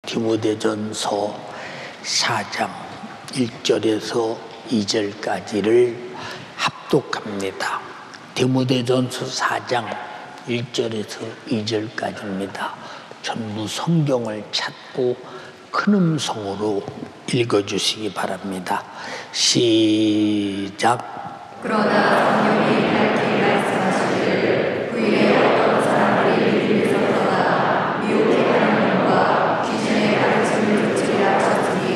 디모데전서 4장 1절에서 2절까지를 합독합니다. 디모데전서 4장 1절에서 2절까지입니다. 전부 성경을 찾고 큰 음성으로 읽어주시기 바랍니다. 시작. 그러나 성령이 밝게 말씀하시기를 후에 어떤 사람들이 믿음에서 떠나 미혹해하는 영과 귀신의 가르침을 쫓으리라 하셨으니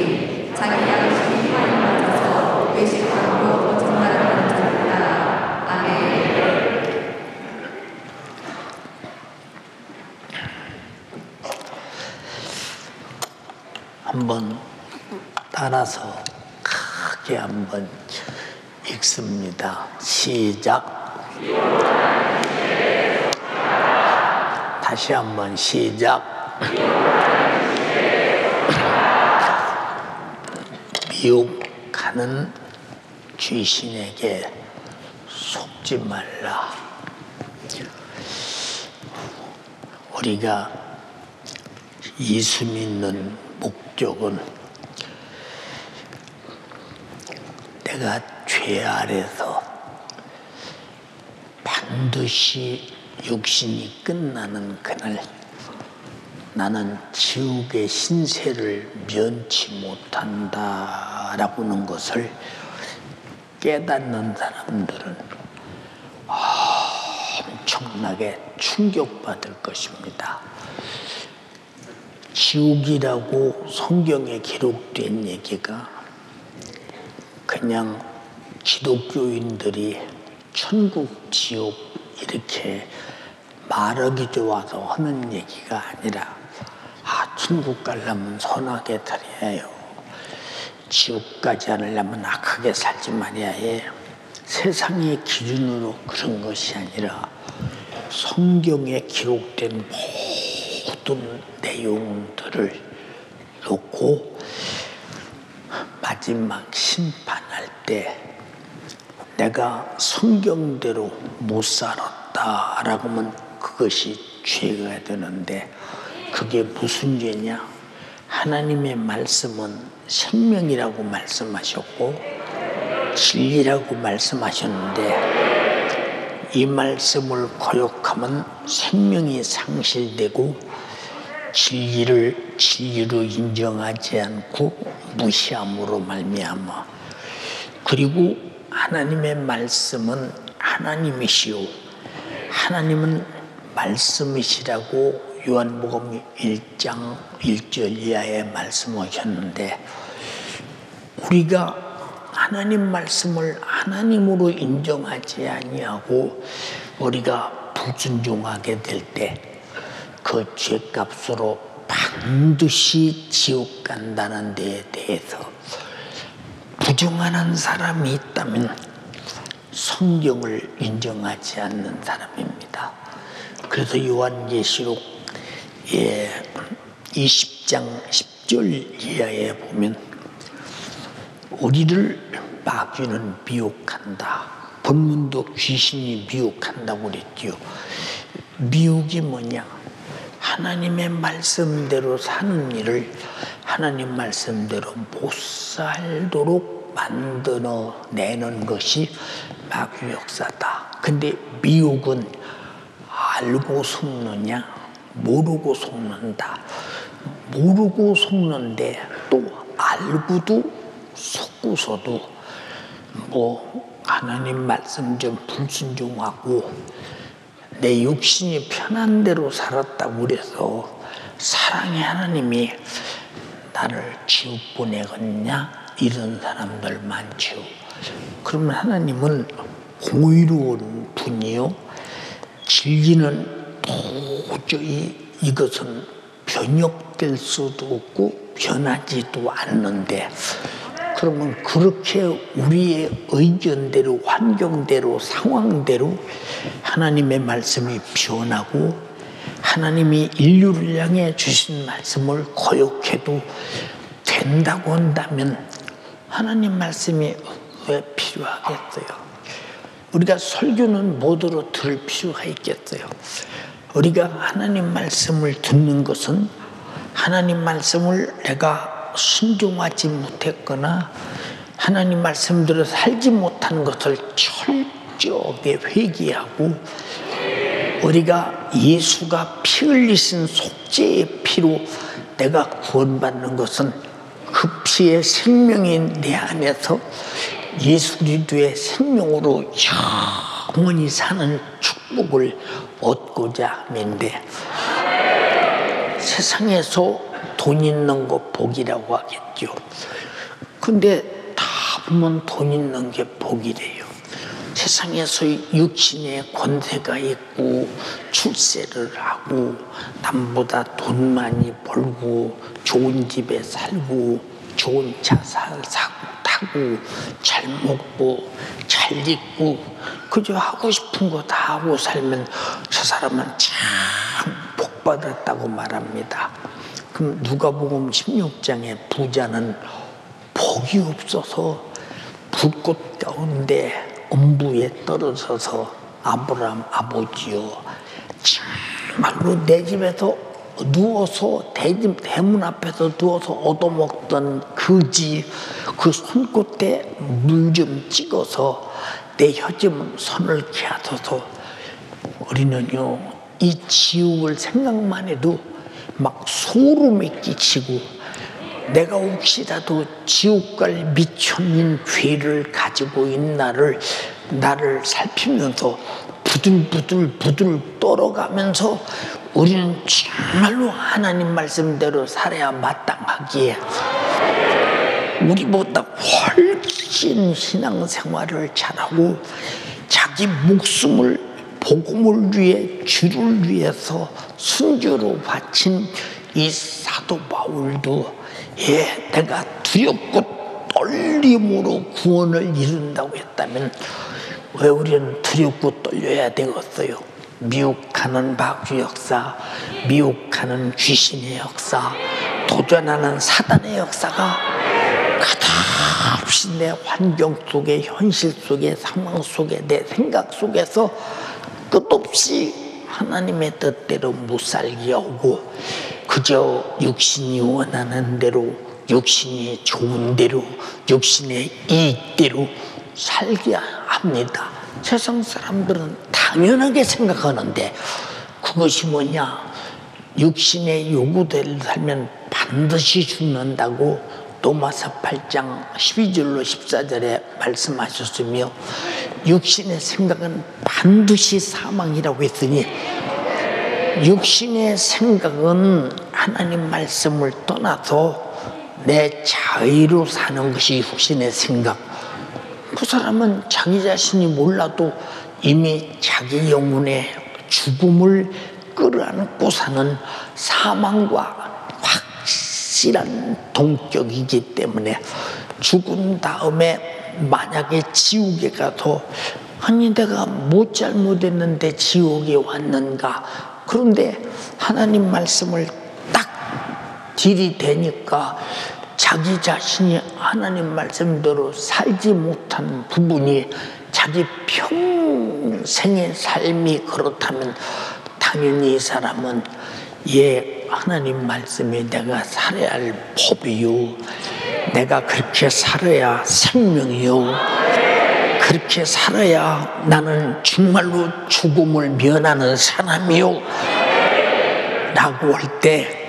자기 양심이 많이 맞아서 외식함으로 거짓말하는 자들이라. 아멘. 한번 따라서 크게 한번 읽습니다. 시작. 다시 한번 시작. 미혹하는 귀신에게 속지 말라. 우리가 예수 믿는 목적은 내가 죄 아래서 반드시 육신이 끝나는 그날 나는 지옥의 신세를 면치 못한다라고는 것을 깨닫는 사람들은 엄청나게 충격받을 것입니다. 지옥이라고 성경에 기록된 얘기가 그냥 기독교인들이 천국, 지옥 이렇게 말하기 좋아서 하는 얘기가 아니라 천국 가려면 선하게 살아야 해요. 지옥까지 하려면 악하게 살지 말아야 해. 세상의 기준으로 그런 것이 아니라 성경에 기록된 모든 내용들을 놓고 마지막 심판할 때 내가 성경대로 못 살았다라고 하면 그것이 죄가 되는데 그게 무슨 죄냐? 하나님의 말씀은 생명이라고 말씀하셨고 진리라고 말씀하셨는데 이 말씀을 거역하면 생명이 상실되고 진리를 진리로 인정하지 않고 무시함으로 말미암아 그리고 하나님의 말씀은 하나님이시오. 하나님은 말씀이시라고 요한복음 1장 1절 이하에 말씀하셨는데 우리가 하나님 말씀을 하나님으로 인정하지 아니하고 우리가 불순종하게 될 때 그 죄값으로 반드시 지옥 간다는 데에 대해서 부정하는 사람이 있다면 성경을 인정하지 않는 사람입니다. 그래서 요한계시록 20장 10절 이하에 보면 우리를 마귀는 미혹한다. 본문도 귀신이 미혹한다고 그랬지요. 미혹이 뭐냐? 하나님의 말씀대로 사는 일을 하나님 말씀대로 못 살도록 만들어내는 것이 마귀 역사다. 근데 미혹은 알고 속느냐? 모르고 속는다. 모르고 속는데 또 알고도 속고서도 하나님 말씀 좀 불순종하고 내 육신이 편한 대로 살았다고 그래서 사랑의 하나님이 나를 지옥 보내겠냐? 이런 사람들 많죠. 그러면 하나님은 공의로운 분이요. 진리는 도저히 이것은 변혁될 수도 없고 변하지도 않는데 그러면 그렇게 우리의 의견대로 환경대로 상황대로 하나님의 말씀이 변하고 하나님이 인류를 향해 주신 말씀을 거역해도 된다고 한다면 하나님 말씀이 왜 필요하겠어요? 우리가 설교는 뭐더러 들을 필요가 있겠어요? 우리가 하나님 말씀을 듣는 것은 하나님 말씀을 내가 순종하지 못했거나 하나님 말씀대로 살지 못한 것을 철저하게 회개하고, 우리가 예수가 피 흘리신 속죄의 피로 내가 구원받는 것은 그 피의 생명이 내 안에서 예수 그리스도의 생명으로 영원히 사는 축복을 얻고자 하는데, 세상에서 돈 있는 거 복이라고 하겠죠. 근데 다 보면 돈 있는 게 복이래요. 세상에서 육신의 권세가 있고 출세를 하고 남보다 돈 많이 벌고 좋은 집에 살고 좋은 차 타고 잘 먹고 잘 입고 그저 하고 싶은 거 다 하고 살면 저 사람은 참 복받았다고 말합니다. 그럼 누가복음 16장의 부자는 복이 없어서 불꽃 가운데 음부에 떨어져서 아브라함 아버지요, 정말로 내 집에서 누워서 대문 앞에서 누워서 얻어먹던 그 집, 그 손끝에 물 좀 찍어서 내 혀좀 손을 기하소서. 우리는요, 이 지옥을 생각만 해도 막 소름이 끼치고, 내가 혹시라도 지옥 갈 미천인 죄를 가지고 있는 나를 살피면서 부들부들 떨어가면서 우리는 정말로 하나님 말씀대로 살아야 마땅하기에 우리보다 훨씬 신앙생활을 잘하고 자기 목숨을 복음을 위해 주를 위해서 순교로 바친 이 사도 바울도 내가 두렵고 떨림으로 구원을 이룬다고 했다면 왜 우리는 두렵고 떨려야 되겠어요? 미혹하는 바구 역사, 미혹하는 귀신의 역사, 도전하는 사단의 역사가 가다없이 내 환경 속에, 현실 속에, 상황 속에, 내 생각 속에서 끝없이 하나님의 뜻대로 못 살게 하고 그저 육신이 원하는 대로, 육신이 좋은 대로, 육신의 이익대로 살게 합니다. 세상 사람들은 당연하게 생각하는데 그것이 뭐냐? 육신의 요구대로 살면 반드시 죽는다고 로마서 8장 12절로 14절에 말씀하셨으며, 육신의 생각은 반드시 사망이라고 했으니 육신의 생각은 하나님 말씀을 떠나서 내 자의로 사는 것이 육신의 생각. 그 사람은 자기 자신이 몰라도 이미 자기 영혼의 죽음을 끌어안고 사는 사망과 확실한 동격이기 때문에 죽은 다음에 만약에 지옥에 가서 아니 내가 뭐 잘못했는데 지옥에 왔는가, 그런데 하나님 말씀을 딱 들이대니까 자기 자신이 하나님 말씀대로 살지 못한 부분이 자기 평생의 삶이 그렇다면 당연히 이 사람은 하나님 말씀이 내가 살아야 할 법이요, 내가 그렇게 살아야 생명이요, 그렇게 살아야 나는 정말로 죽음을 면하는 사람이요 라고 할 때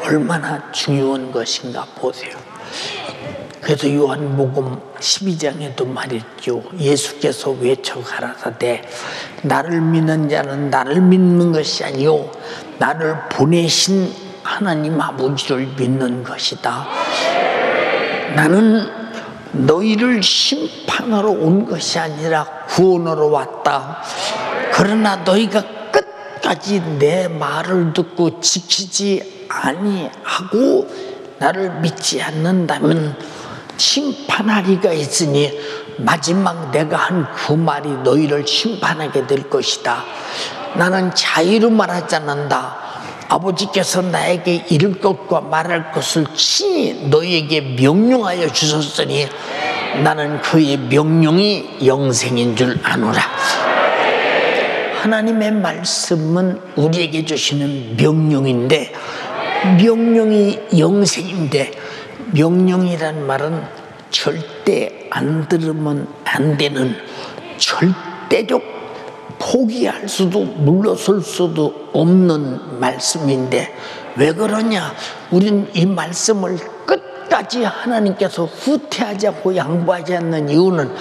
얼마나 중요한 것인가 보세요. 그래서 요한복음 12장에도 말했죠. 예수께서 외쳐 가라사대 나를 믿는 자는 나를 믿는 것이 아니요 나를 보내신 하나님 아버지를 믿는 것이다. 나는 너희를 심판하러 온 것이 아니라 구원하러 왔다. 그러나 너희가 끝까지 내 말을 듣고 지키지 아니하고 나를 믿지 않는다면 심판하리가 있으니 마지막 내가 한 그 말이 너희를 심판하게 될 것이다. 나는 자의로 말하지 않는다. 아버지께서 나에게 이를 것과 말할 것을 친히 너희에게 명령하여 주셨으니 나는 그의 명령이 영생인 줄 아노라. 하나님의 말씀은 우리에게 주시는 명령인데 명령이 영생인데, 명령이란 말은 절대 안 들으면 안 되는, 절대적 포기할 수도 물러설 수도 없는 말씀인데, 왜 그러냐? 우린 이 말씀을 끝까지 하나님께서 후퇴하지 않고 양보하지 않는 이유는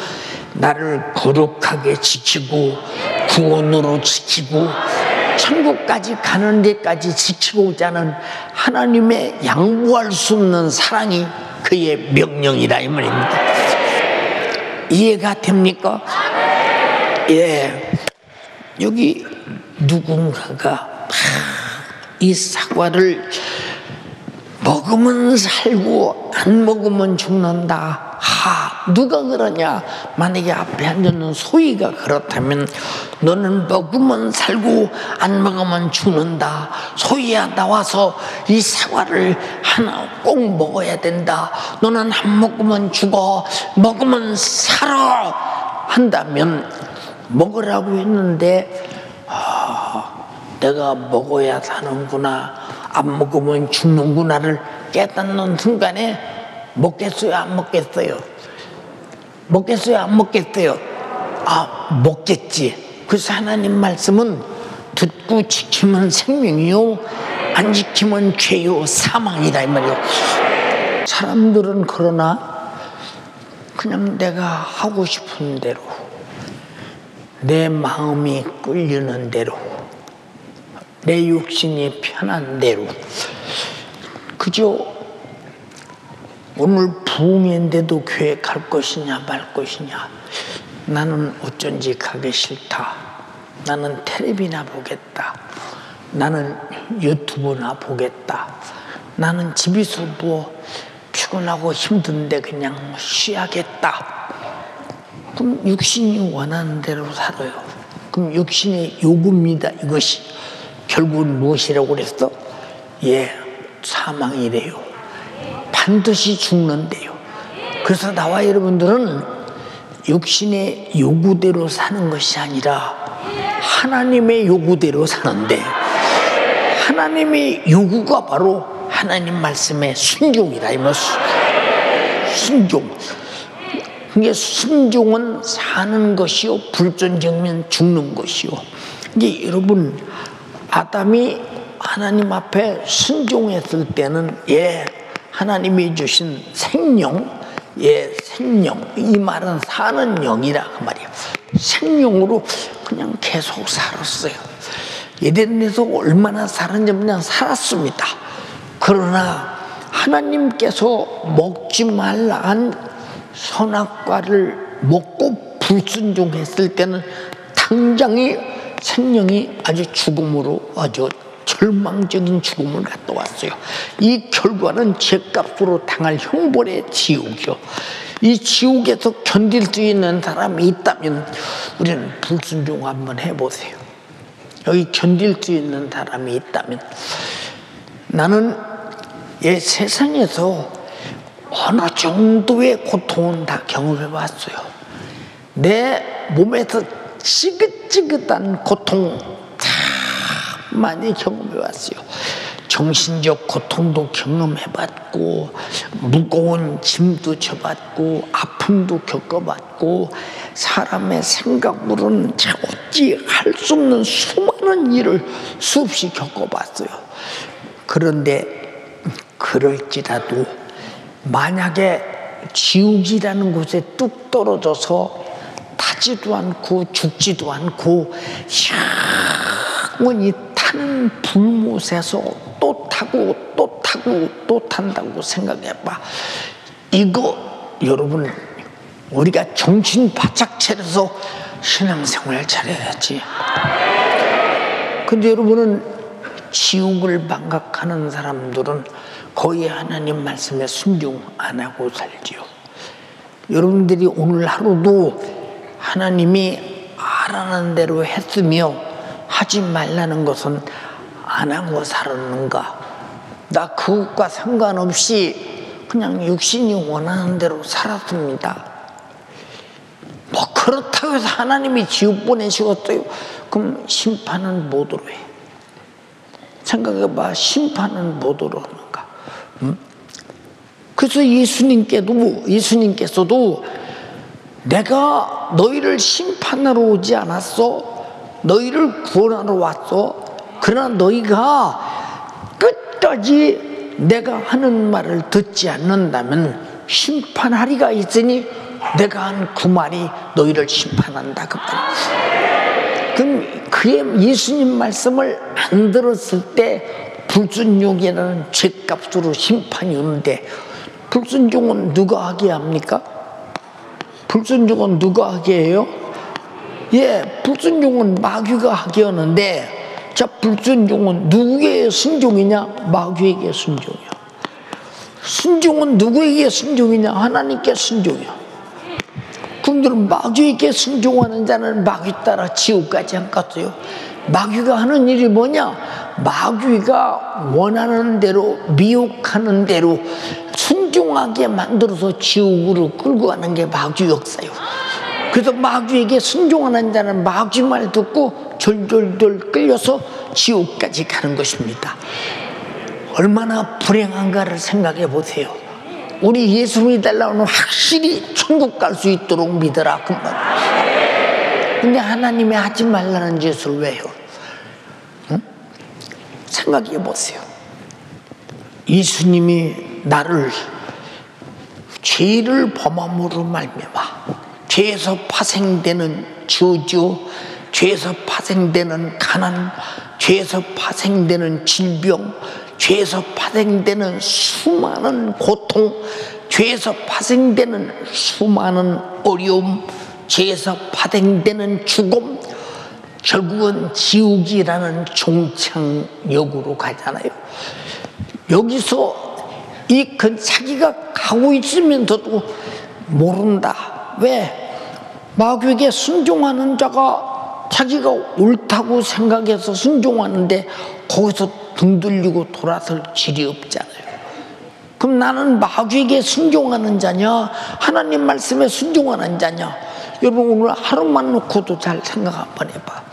나를 거룩하게 지키고 구원으로 지키고 천국까지 가는 데까지 지키고자 하는 하나님의 양보할 수 없는 사랑이 그의 명령이라 이 말입니다. 이해가 됩니까? 예. 여기 누군가가 이 사과를 먹으면 살고 안 먹으면 죽는다. 누가 그러냐? 만약에 앞에 앉아있는 소희가 그렇다면 너는 먹으면 살고 안 먹으면 죽는다. 소희야, 나와서 이 사과를 하나 꼭 먹어야 된다. 너는 안 먹으면 죽어, 먹으면 살아 한다면 먹으라고 했는데 내가 먹어야 사는구나, 안 먹으면 죽는구나를 깨닫는 순간에 먹겠어요, 안 먹겠어요? 먹겠어요, 안 먹겠어요? 먹겠지. 그래서 하나님 말씀은 듣고 지키면 생명이요, 안 지키면 죄요, 사망이다 이 말이요. 사람들은 그러나 그냥 내가 하고 싶은 대로, 내 마음이 끌리는 대로, 내 육신이 편한 대로, 그저 오늘 부흥회인데도 교회 갈 것이냐 말 것이냐, 나는 어쩐지 가기 싫다, 나는 텔레비나 보겠다, 나는 유튜브나 보겠다, 나는 집에서 피곤하고 힘든데 그냥 쉬어야겠다. 그럼 육신이 원하는 대로 살아요. 그럼 육신의 요구입니다. 이것이 결국은 무엇이라고 그랬어? 사망이래요. 반드시 죽는데요. 그래서 나와 여러분들은 육신의 요구대로 사는 것이 아니라 하나님의 요구대로 사는데, 하나님의 요구가 바로 하나님 말씀의 순종이라. 순종. 이게 순종은 사는 것이요, 불순종은 죽는 것이요. 이제 여러분, 아담이 하나님 앞에 순종했을 때는 하나님이 주신 생명, 생명, 이 말은 사는 영이라 그 말이에요. 생명으로 그냥 계속 살았어요. 에덴에서 얼마나 살았는지 그냥 살았습니다. 그러나 하나님께서 먹지 말라 한 선악과를 먹고 불순종했을 때는 당장이 생명이 아주 죽음으로, 아주 절망적인 죽음을 갖다 왔어요. 이 결과는 죄값으로 당할 형벌의 지옥이요. 이 지옥에서 견딜 수 있는 사람이 있다면 우리는 불순종 한번 해보세요. 여기 견딜 수 있는 사람이 있다면, 나는 세상에서 어느 정도의 고통은 다 경험해 봤어요. 내 몸에서 찌긋찌긋한 고통 참 많이 경험해 봤어요. 정신적 고통도 경험해 봤고, 무거운 짐도 져봤고, 아픔도 겪어봤고, 사람의 생각으로는 어찌 할 수 없는 수많은 일을 수없이 겪어봤어요. 그런데 그럴지라도 만약에 지옥이라는 곳에 뚝 떨어져서 타지도 않고 죽지도 않고 영원히 타는 불못에서 또 타고 또 타고 또 탄다고 생각해봐. 이거 여러분, 우리가 정신 바짝 차려서 신앙생활 잘해야지. 근데 여러분은 지옥을 망각하는 사람들은 거의 하나님 말씀에 순종 안 하고 살지요. 여러분들이 오늘 하루도 하나님이 하라는 대로 했으며 하지 말라는 것은 안 하고 살았는가? 나 그것과 상관없이 그냥 육신이 원하는 대로 살았습니다. 그렇다고 해서 하나님이 지옥 보내시겠어요? 그럼 심판은 뭐로 해? 생각해봐. 심판은 뭐더러 하는가? 그래서 예수님께서도 내가 너희를 심판하러 오지 않았어. 너희를 구원하러 왔어. 그러나 너희가 끝까지 내가 하는 말을 듣지 않는다면 심판하리가 있으니 내가 한 그 말이 너희를 심판한다, 그 말. 그럼 그의 예수님 말씀을 안 들었을 때 불순종이라는 죄값으로 심판이 오는데, 불순종은 누가 하게 합니까? 불순종은 누가 하게 해요? 예, 불순종은 마귀가 하게 하는데, 자, 불순종은 누구에게 순종이냐? 마귀에게 순종이야. 순종은 누구에게 순종이냐? 하나님께 순종이야. 그분들은 마귀에게 순종하는 자는 마귀 따라 지옥까지 안 갔어요. 마귀가 하는 일이 뭐냐? 마귀가 원하는 대로, 미혹하는 대로 순종하게 만들어서 지옥으로 끌고 가는 게 마귀 역사예요. 그래서 마귀에게 순종하는 자는 마귀 말 듣고 졸졸졸 끌려서 지옥까지 가는 것입니다. 얼마나 불행한가를 생각해 보세요. 우리 예수 믿으려면 확실히 천국 갈 수 있도록 믿어라, 그 말. 근데 하나님이 하지 말라는 짓을 왜 해요? 응? 생각해 보세요. 예수님이 나를 죄를 범함으로 말미암아 죄에서 파생되는 저주, 죄에서 파생되는 가난, 죄에서 파생되는 질병, 죄에서 파생되는 수많은 고통, 죄에서 파생되는 수많은 어려움, 죄에서 파생되는 죽음, 결국은 지옥이라는 종착역으로 가잖아요. 여기서 자기가 가고 있으면서도 모른다. 왜? 마귀에게 순종하는 자가 자기가 옳다고 생각해서 순종하는데 거기서 등 돌리고 돌아설 길이 없잖아요. 그럼 나는 마귀에게 순종하는 자냐? 하나님 말씀에 순종하는 자냐? 여러분, 오늘 하루만 놓고도 잘 생각 한번 해봐.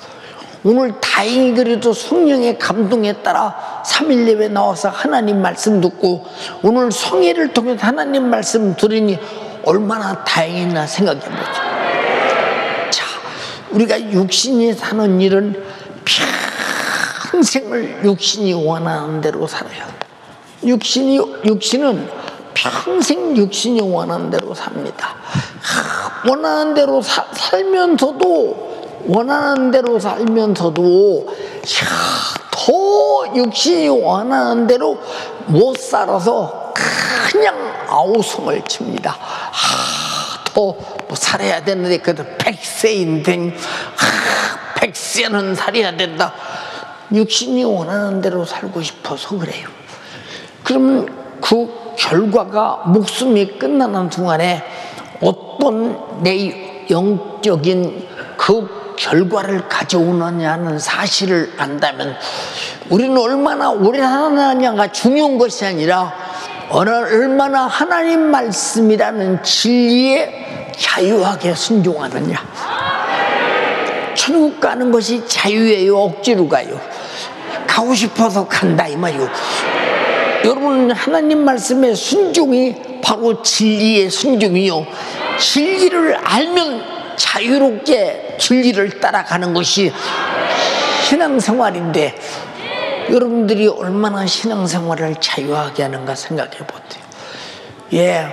오늘 다행히 그래도 성령의 감동에 따라 3일 예배 나와서 하나님 말씀 듣고 오늘 성회를 통해서 하나님 말씀 들으니 얼마나 다행이나 생각해보죠. 자, 우리가 육신이 사는 일은 평생을 육신이 원하는 대로 살아요. 육신은 평생 육신이 원하는 대로 삽니다. 원하는 대로 살면서도 더 육신이 원하는 대로 못 살아서 그냥 아우성을 칩니다. 더 살아야 되는데 그래도 100세 인생, 100세는 살아야 된다. 육신이 원하는 대로 살고 싶어서 그래요. 그럼 그 결과가 목숨이 끝나는 동안에 어떤 내 영적인 그 결과를 가져오느냐는 사실을 안다면 우리는 얼마나 오래 살아나냐가 중요한 것이 아니라 얼마나 하나님 말씀이라는 진리에 자유하게 순종하느냐. 천국 가는 것이 자유예요? 억지로 가요? 가고 싶어서 간다 이 말이요. 여러분, 하나님 말씀의 순종이 바로 진리의 순종이요. 진리를 알면 자유롭게 진리를 따라가는 것이 신앙생활인데 여러분들이 얼마나 신앙생활을 자유하게 하는가 생각해 보세요. 예,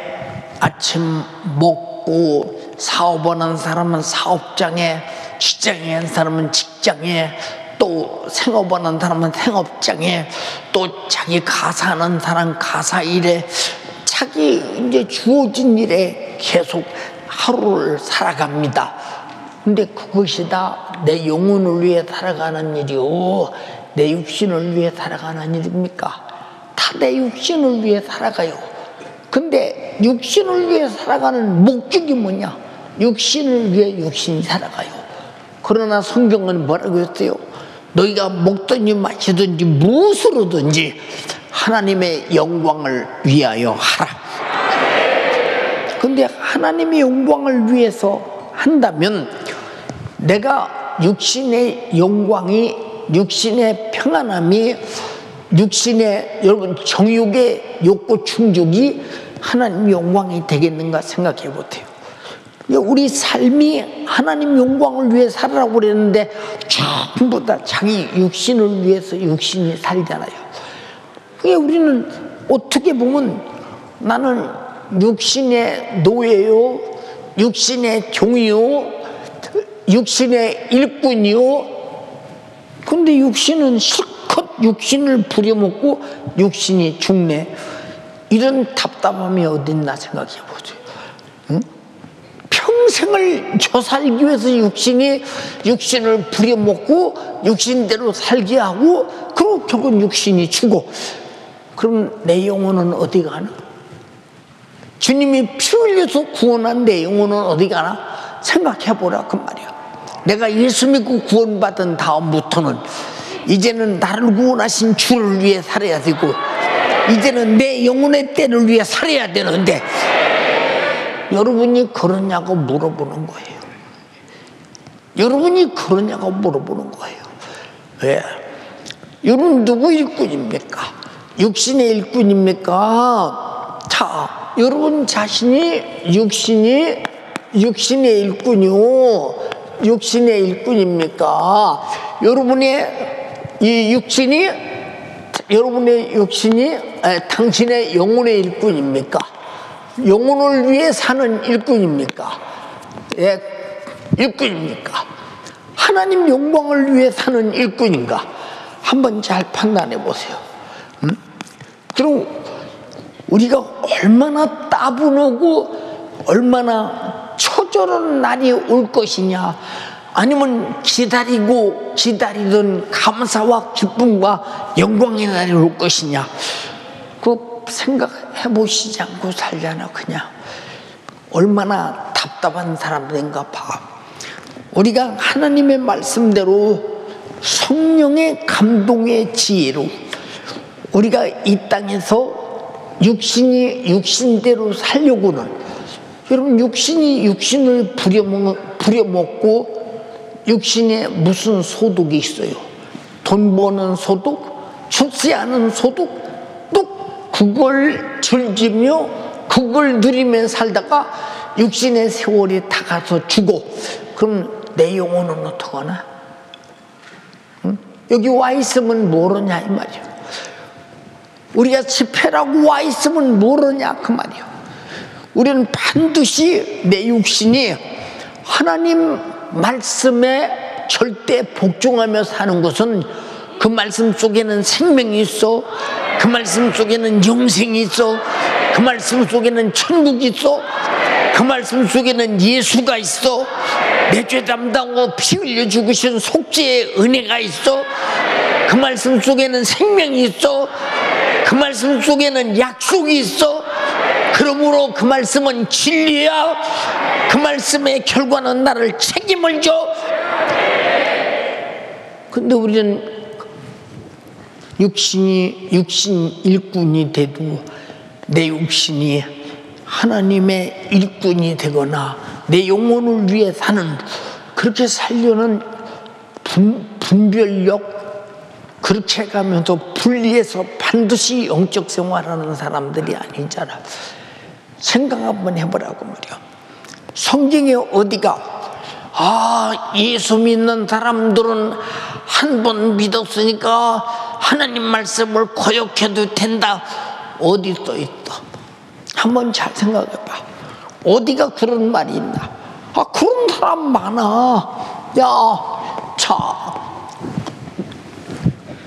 아침 먹고 사업하는 사람은 사업장에, 직장에 한 사람은 직장에, 또 생업하는 사람은 생업장에, 또 자기 가사하는 사람 가사일에, 자기 이제 주어진 일에 계속 하루를 살아갑니다. 근데 그것이 다 내 영혼을 위해 살아가는 일이요, 내 육신을 위해 살아가는 일입니까? 다 내 육신을 위해 살아가요. 근데 육신을 위해 살아가는 목적이 뭐냐? 육신을 위해 육신이 살아가요. 그러나 성경은 뭐라고 했어요? 너희가 먹든지 마시든지 무엇으로든지 하나님의 영광을 위하여 하라. 근데 하나님의 영광을 위해서 한다면 내가 육신의 영광이, 육신의 평안함이 육신의 여러분 정욕의 욕구 충족이 하나님 영광이 되겠는가 생각해 보세요. 우리 삶이 하나님 영광을 위해 살으라고 그랬는데 전부 다 자기 육신을 위해서 육신이 살잖아요. 그게 우리는 어떻게 보면 나는 육신의 노예요, 육신의 종이요, 육신의 일꾼이요. 근데 육신은 실컷 육신을 부려먹고 육신이 죽네. 이런 답답함이 어딨나 생각해 보세요. 응? 평생을 저 살기 위해서 육신을 부려먹고 육신대로 살게 하고 그리고 결국 육신이 죽어. 그럼 내 영혼은 어디 가나? 주님이 피 흘려서 구원한 내 영혼은 어디 가나? 생각해 보라 그 말이야. 내가 예수 믿고 구원받은 다음부터는 이제는 나를 구원하신 주를 위해 살아야 되고 이제는 내 영혼의 때를 위해 살아야 되는데 여러분이 그러냐고 물어보는 거예요. 여러분이 그러냐고 물어보는 거예요. 왜? 여러분 누구 일꾼입니까? 육신의 일꾼입니까? 자, 여러분 자신이 육신의 일꾼이요, 육신의 일꾼입니까? 여러분의 육신이 당신의 영혼의 일꾼입니까? 영혼을 위해 사는 일꾼입니까? 예, 일꾼입니까? 하나님 영광을 위해 사는 일꾼인가? 한번 잘 판단해 보세요. 그럼 우리가 얼마나 따분하고 얼마나 처절한 날이 올 것이냐, 아니면 기다리던 감사와 기쁨과 영광의 날이 올 것이냐, 그 생각해 보시지 않고 살잖아. 그냥 얼마나 답답한 사람들인가 봐. 우리가 하나님의 말씀대로 성령의 감동의 지혜로 우리가 이 땅에서 육신대로 살려고는, 여러분 육신이 육신을 부려먹고 육신에 무슨 소득이 있어요? 돈 버는 소득, 출세하는 소득, 또 그걸 즐기며 그걸 누리며 살다가 육신의 세월이 다 가서 죽어. 그럼 내 영혼은 어떡하나? 응? 여기 와 있으면 모르냐 이 말이야. 우리가 집회라고 와 있으면 모르냐 그 말이야. 우리는 반드시 내 육신이 하나님 말씀에 절대 복종하며 사는 것은 그 말씀 속에는 생명이 있어, 그 말씀 속에는 영생이 있어, 그 말씀 속에는 천국이 있어, 그 말씀 속에는 예수가 있어, 내 죄 담당하고 피 흘려 죽으신 속죄의 은혜가 있어, 그 말씀 속에는 생명이 있어, 그 말씀 속에는 약속이 있어. 그러므로 그 말씀은 진리야. 그 말씀의 결과는 나를 책임을 져. 근데 우리는 육신 일꾼이 돼도 내 육신이 하나님의 일꾼이 되거나 내 영혼을 위해 사는, 그렇게 살려는 분별력, 그렇게 가면서 분리해서 반드시 영적 생활하는 사람들이 아니잖아. 생각 한번 해보라고 말이야. 성경에 어디가 예수 믿는 사람들은 한 번 믿었으니까 하나님 말씀을 거역해도 된다, 어디 써 있어? 한번 잘 생각해봐. 어디가 그런 말이 있나? 그런 사람 많아.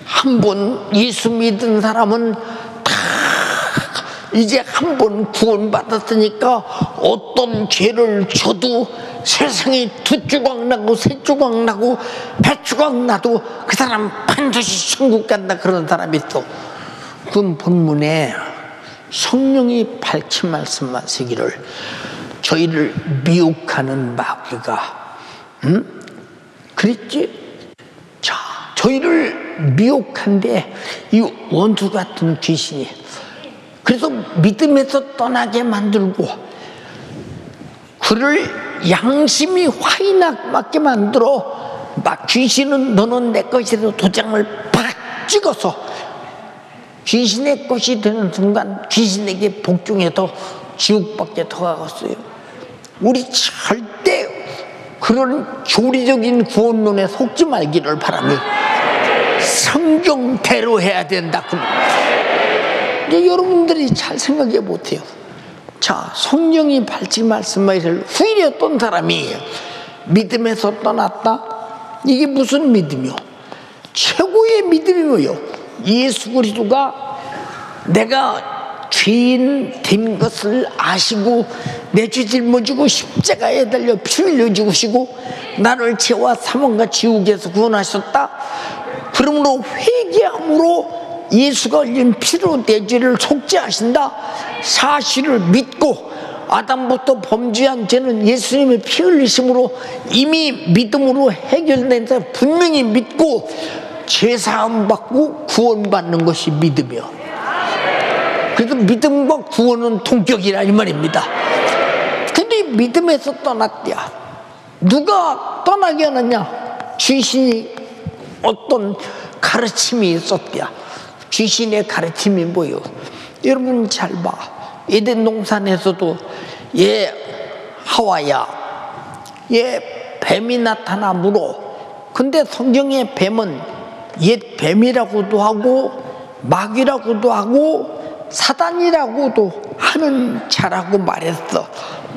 한 번 예수 믿은 사람은 다 이제 한 번 구원받았으니까 어떤 죄를 져도 세상에 2조각 나고 3조각 나고 100조각 나도 그 사람 반드시 천국 간다, 그런 사람이 있어. 그 본문에 성령이 밝히 말씀하시기를 저희를 미혹하는 마귀가 그랬지? 자, 저희를 미혹한데 이 원수 같은 귀신이, 그래서 믿음에서 떠나게 만들고 그를 양심이 화인하게 맞게 만들어, 막 귀신은 너는 내 것이라도 도장을 팍 찍어서 귀신의 것이 되는 순간 귀신에게 복종해서 지옥밖에 더 가겠어요. 우리 절대 그런 교리적인 구원론에 속지 말기를 바랍니다. 성경대로 해야 된다. 근데 여러분들이 잘 생각해 보세요. 자, 성령이 밝히 말씀하기를 후일에 어떤 사람이 믿음에서 떠났다? 이게 무슨 믿음이요? 최고의 믿음이 뭐요? 예수 그리스도가 내가 죄인 된 것을 아시고 내 죄 짊어지고 십자가에 달려 피 흘려 죽으시고 나를 죄와 사망과 지옥에서 구원하셨다. 그러므로 회개함으로 예수가 흘린 피로 내 죄를 속죄하신다 사실을 믿고 아담부터 범죄한 죄는 예수님의 피 흘리심으로 이미 믿음으로 해결된다 분명히 믿고 죄사함 받고 구원받는 것이 믿음이요. 그래서 믿음과 구원은 동격이라 이 말입니다. 근데 믿음에서 떠났대야. 누가 떠나게 하느냐? 귀신이 어떤 가르침이 있었대야. 귀신의 가르침이 뭐요? 여러분 잘 봐. 에덴 동산에서도 얘 하와야 얘 뱀이 나타나 물어. 근데 성경의 뱀은 옛 뱀이라고도 하고 마귀라고도 하고 사단이라고도 하는 자라고 말했어.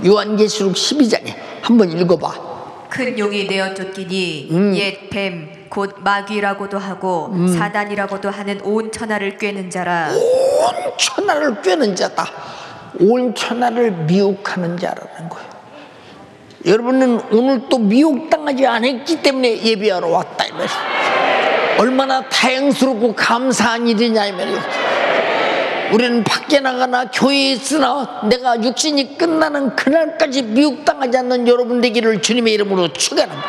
요한계시록 12장에 한번 읽어봐. 큰 용이 내어 쫓기니 옛 뱀 곧 마귀라고도 하고 사단이라고도 하는 온 천하를 꿰는 자라. 온 천하를 꿰는 자다. 온 천하를 미혹하는 자라는 거예요. 여러분은 오늘 또 미혹당하지 않았기 때문에 예배하러 왔다 이 말이에요. 얼마나 다행스럽고 감사한 일이냐 이 말이에요. 우리는 밖에 나가나 교회에 있으나 내가 육신이 끝나는 그날까지 미혹당하지 않는 여러분 되기를 주님의 이름으로 축원합니다.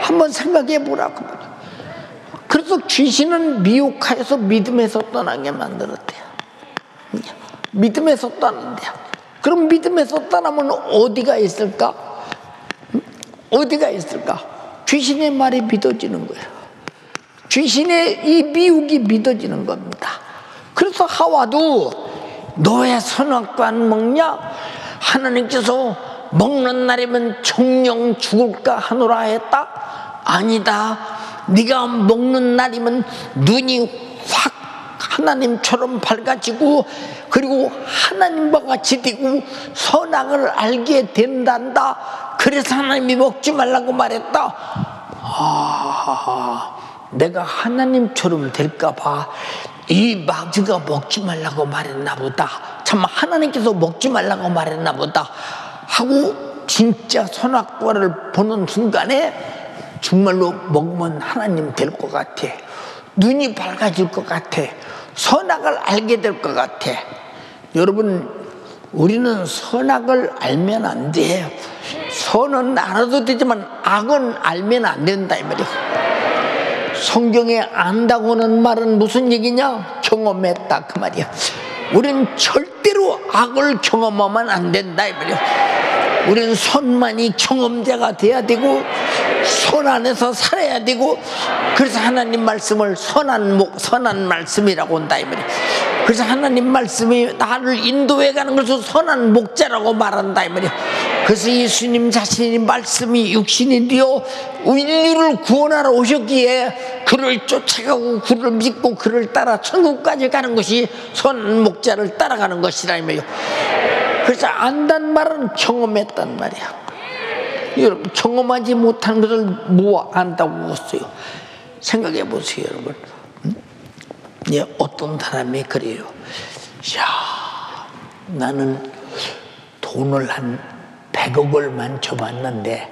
한번 생각해 보라고. 그래서 귀신은 미혹하여서 믿음에서 떠나게 만들었대요. 믿음에서 떠난대요. 그럼 믿음에서 떠나면 어디가 있을까? 어디가 있을까? 귀신의 말이 믿어지는 거예요. 귀신의 이 미혹이 믿어지는 겁니다. 그래서 하와도 너의 선악과 안 먹냐? 하나님께서 먹는 날이면 정령 죽을까 하노라 했다? 아니다. 네가 먹는 날이면 눈이 확 하나님처럼 밝아지고 그리고 하나님과 같이 되고 선악을 알게 된단다. 그래서 하나님이 먹지 말라고 말했다. 내가 하나님처럼 될까 봐 이 마귀가 먹지 말라고 말했나 보다. 참 하나님께서 먹지 말라고 말했나 보다 하고 진짜 선악과를 보는 순간에 정말로 먹으면 하나님 될 것 같아. 눈이 밝아질 것 같아. 선악을 알게 될 것 같아. 여러분, 우리는 선악을 알면 안 돼. 선은 알아도 되지만 악은 알면 안 된다 이 말이야. 성경에 안다고는 말은 무슨 얘기냐? 경험했다 그 말이야. 우리는 절대로 악을 경험하면 안 된다 이 말이야. 우리는 선만이 경험자가 돼야 되고 선 안에서 살아야 되고 그래서 하나님 말씀을 선한 말씀이라고 한다 이 말이야. 그래서 하나님 말씀이 나를 인도해 가는 것을 선한 목자라고 말한다 이 말이야. 그래서 예수님 자신이 말씀이 육신이 되어 인류를 구원하러 오셨기에 그를 쫓아가고 그를 믿고 그를 따라 천국까지 가는 것이 선한 목자를 따라가는 것이라 이 말이야. 그래서 안단 말은 경험했단 말이야. 여러분, 경험하지 못한 것을 뭐 안다고 했어요? 생각해 보세요 여러분. 예, 어떤 사람이 그래요. 야, 나는 돈을 한 100억을 만져봤는데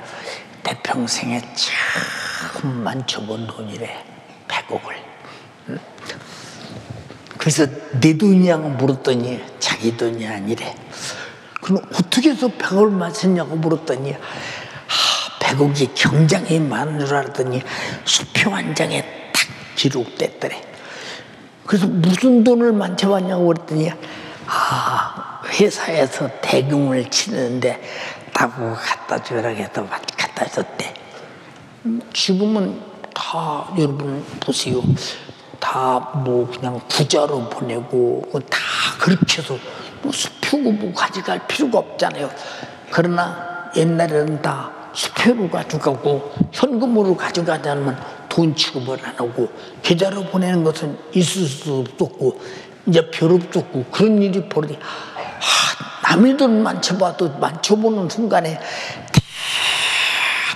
내 평생에 참 만져본 돈이래. 100억을. 그래서 내 돈이냐고 물었더니 자기 돈이 아니래. 그럼 어떻게 해서 100억을 만졌냐고 물었더니 100억이 경장이 많은 줄 알았더니 수표 한 장에 딱 기록됐더래. 그래서 무슨 돈을 만져봤냐고 그랬더니 회사에서 대금을 치는데 나보고 갖다 주라고 해서 갖다 줬대. 지금은 다 여러분 보세요. 다 뭐 그냥 부자로 보내고 다 그렇게 해서 뭐 수표고 뭐 가져갈 필요가 없잖아요. 그러나 옛날에는 다 수표로 가져가고 현금으로 가져가자면 돈 취급을 안 하고 계좌로 보내는 것은 있을 수도 없고 이제 별 없고 그런 일이 벌어지. 남의 돈 만져보는 순간에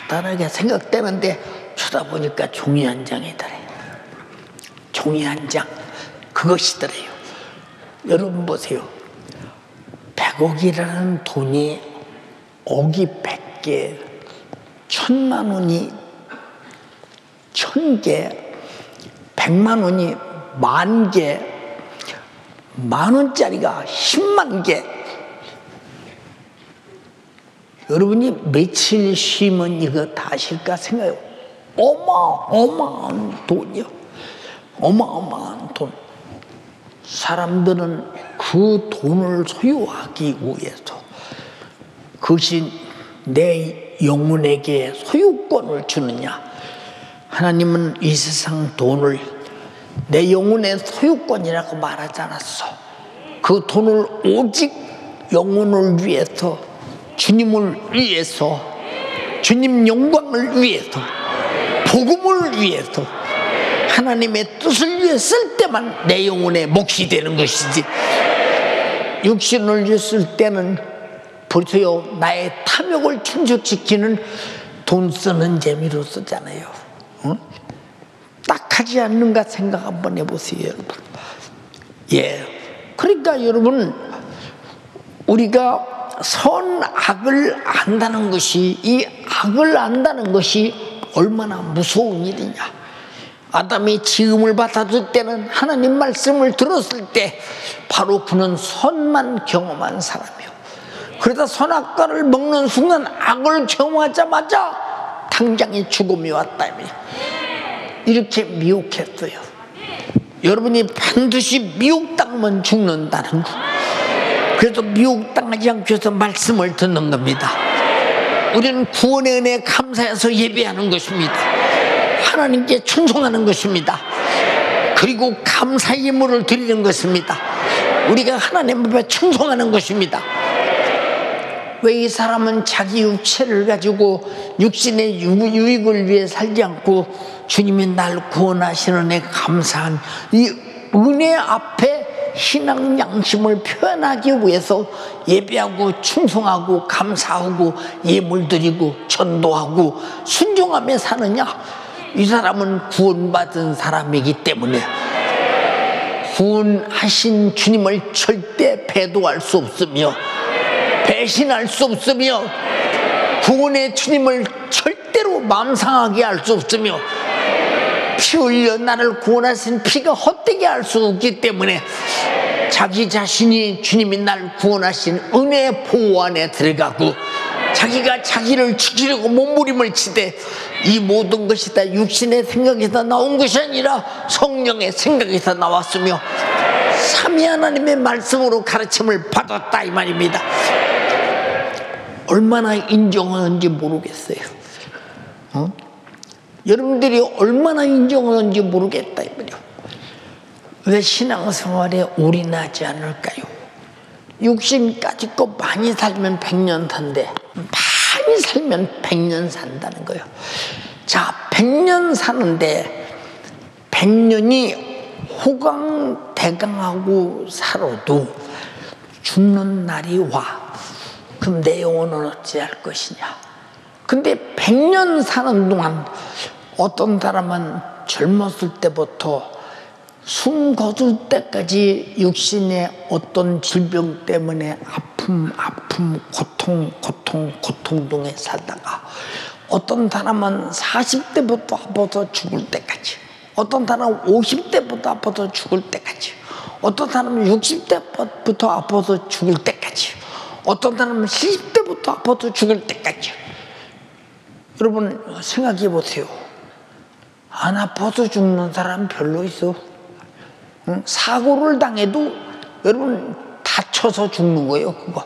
대단하게 생각되는데 쳐다보니까 종이 한 장이더래요. 종이 한 장. 그것이더래요. 여러분 보세요. 100억이라는 돈이 억이 100개, 1000만 원이 1000개, 100만 원이 10,000개, 10,000원짜리가 10만 개. 여러분이 며칠 쉬면 이거 다 아실까 생각해요. 어마어마한 돈이요. 어마어마한 돈. 사람들은 그 돈을 소유하기 위해서 그것이 내 영혼에게 소유권을 주느냐. 하나님은 이 세상 돈을 내 영혼의 소유권이라고 말하지 않았어. 그 돈을 오직 영혼을 위해서, 주님을 위해서, 주님 영광을 위해서, 복음을 위해서, 하나님의 뜻을 위해 쓸 때만 내 영혼의 몫이 되는 것이지. 육신을 위해 쓸 때는 보세요. 나의 탐욕을 충족시키는 돈 쓰는 재미로 쓰잖아요. 딱하지 않는가 생각 한번 해보세요, 여러분. 예. 그러니까 여러분, 우리가 선악을 안다는 것이, 이 악을 안다는 것이 얼마나 무서운 일이냐. 아담이 지음을 받았을 때는 하나님 말씀을 들었을 때 바로 그는 선만 경험한 사람이요. 그러다 선악과를 먹는 순간 악을 경험하자마자 당장의 죽음이 왔다. 이렇게 미혹했어요. 여러분이 반드시 미혹당하면 죽는다는 거. 그래서 미혹당하지 않기 위해서 말씀을 듣는 겁니다. 우리는 구원의 은혜에 감사해서 예배하는 것입니다. 하나님께 충성하는 것입니다. 그리고 감사 예물을 드리는 것입니다. 우리가 하나님 앞에 충성하는 것입니다. 왜 이 사람은 자기 육체를 가지고 육신의 유익을 위해 살지 않고 주님이 날 구원하시는 애 감사한 이 은혜 앞에 신앙 양심을 표현하기 위해서 예배하고 충성하고 감사하고 예물 드리고 전도하고 순종하며 사느냐? 이 사람은 구원받은 사람이기 때문에 구원하신 주님을 절대 배도할 수 없으며 배신할 수 없으며 구원의 주님을 절대로 맘상하게 할 수 없으며 피 흘려 나를 구원하신 피가 헛되게 할 수 없기 때문에 자기 자신이 주님이 날 구원하신 은혜의 보호 안에 들어가고 자기가 자기를 지키려고 몸부림을 치되 이 모든 것이 다 육신의 생각에서 나온 것이 아니라 성령의 생각에서 나왔으며 삼위 하나님의 말씀으로 가르침을 받았다 이 말입니다. 얼마나 인정하는지 모르겠어요. 여러분들이 얼마나 인정하는지 모르겠다 이 말이에요. 왜 신앙생활에 올인하지 않을까요? 육신까지 거 많이 살면 100년 산대. 많이 살면 100년 산다는 거예요. 자, 100년 사는데 100년이 호강대강하고 살아도 죽는 날이 와. 그럼 내 영혼은 어찌할 것이냐. 근데 100년 사는 동안 어떤 사람은 젊었을 때부터 숨 거둘 때까지 육신의 어떤 질병 때문에 아픔, 고통 중에 살다가 어떤 사람은 40대부터 아파서 죽을 때까지, 어떤 사람은 50대부터 아파서 죽을 때까지, 어떤 사람은 60대부터 아파서 죽을 때까지, 어떤 사람은 70대부터 아파서 죽을 때까지. 여러분 생각해 보세요. 안 아파서 죽는 사람 별로 있어. 사고를 당해도 여러분 다쳐서 죽는 거예요. 그거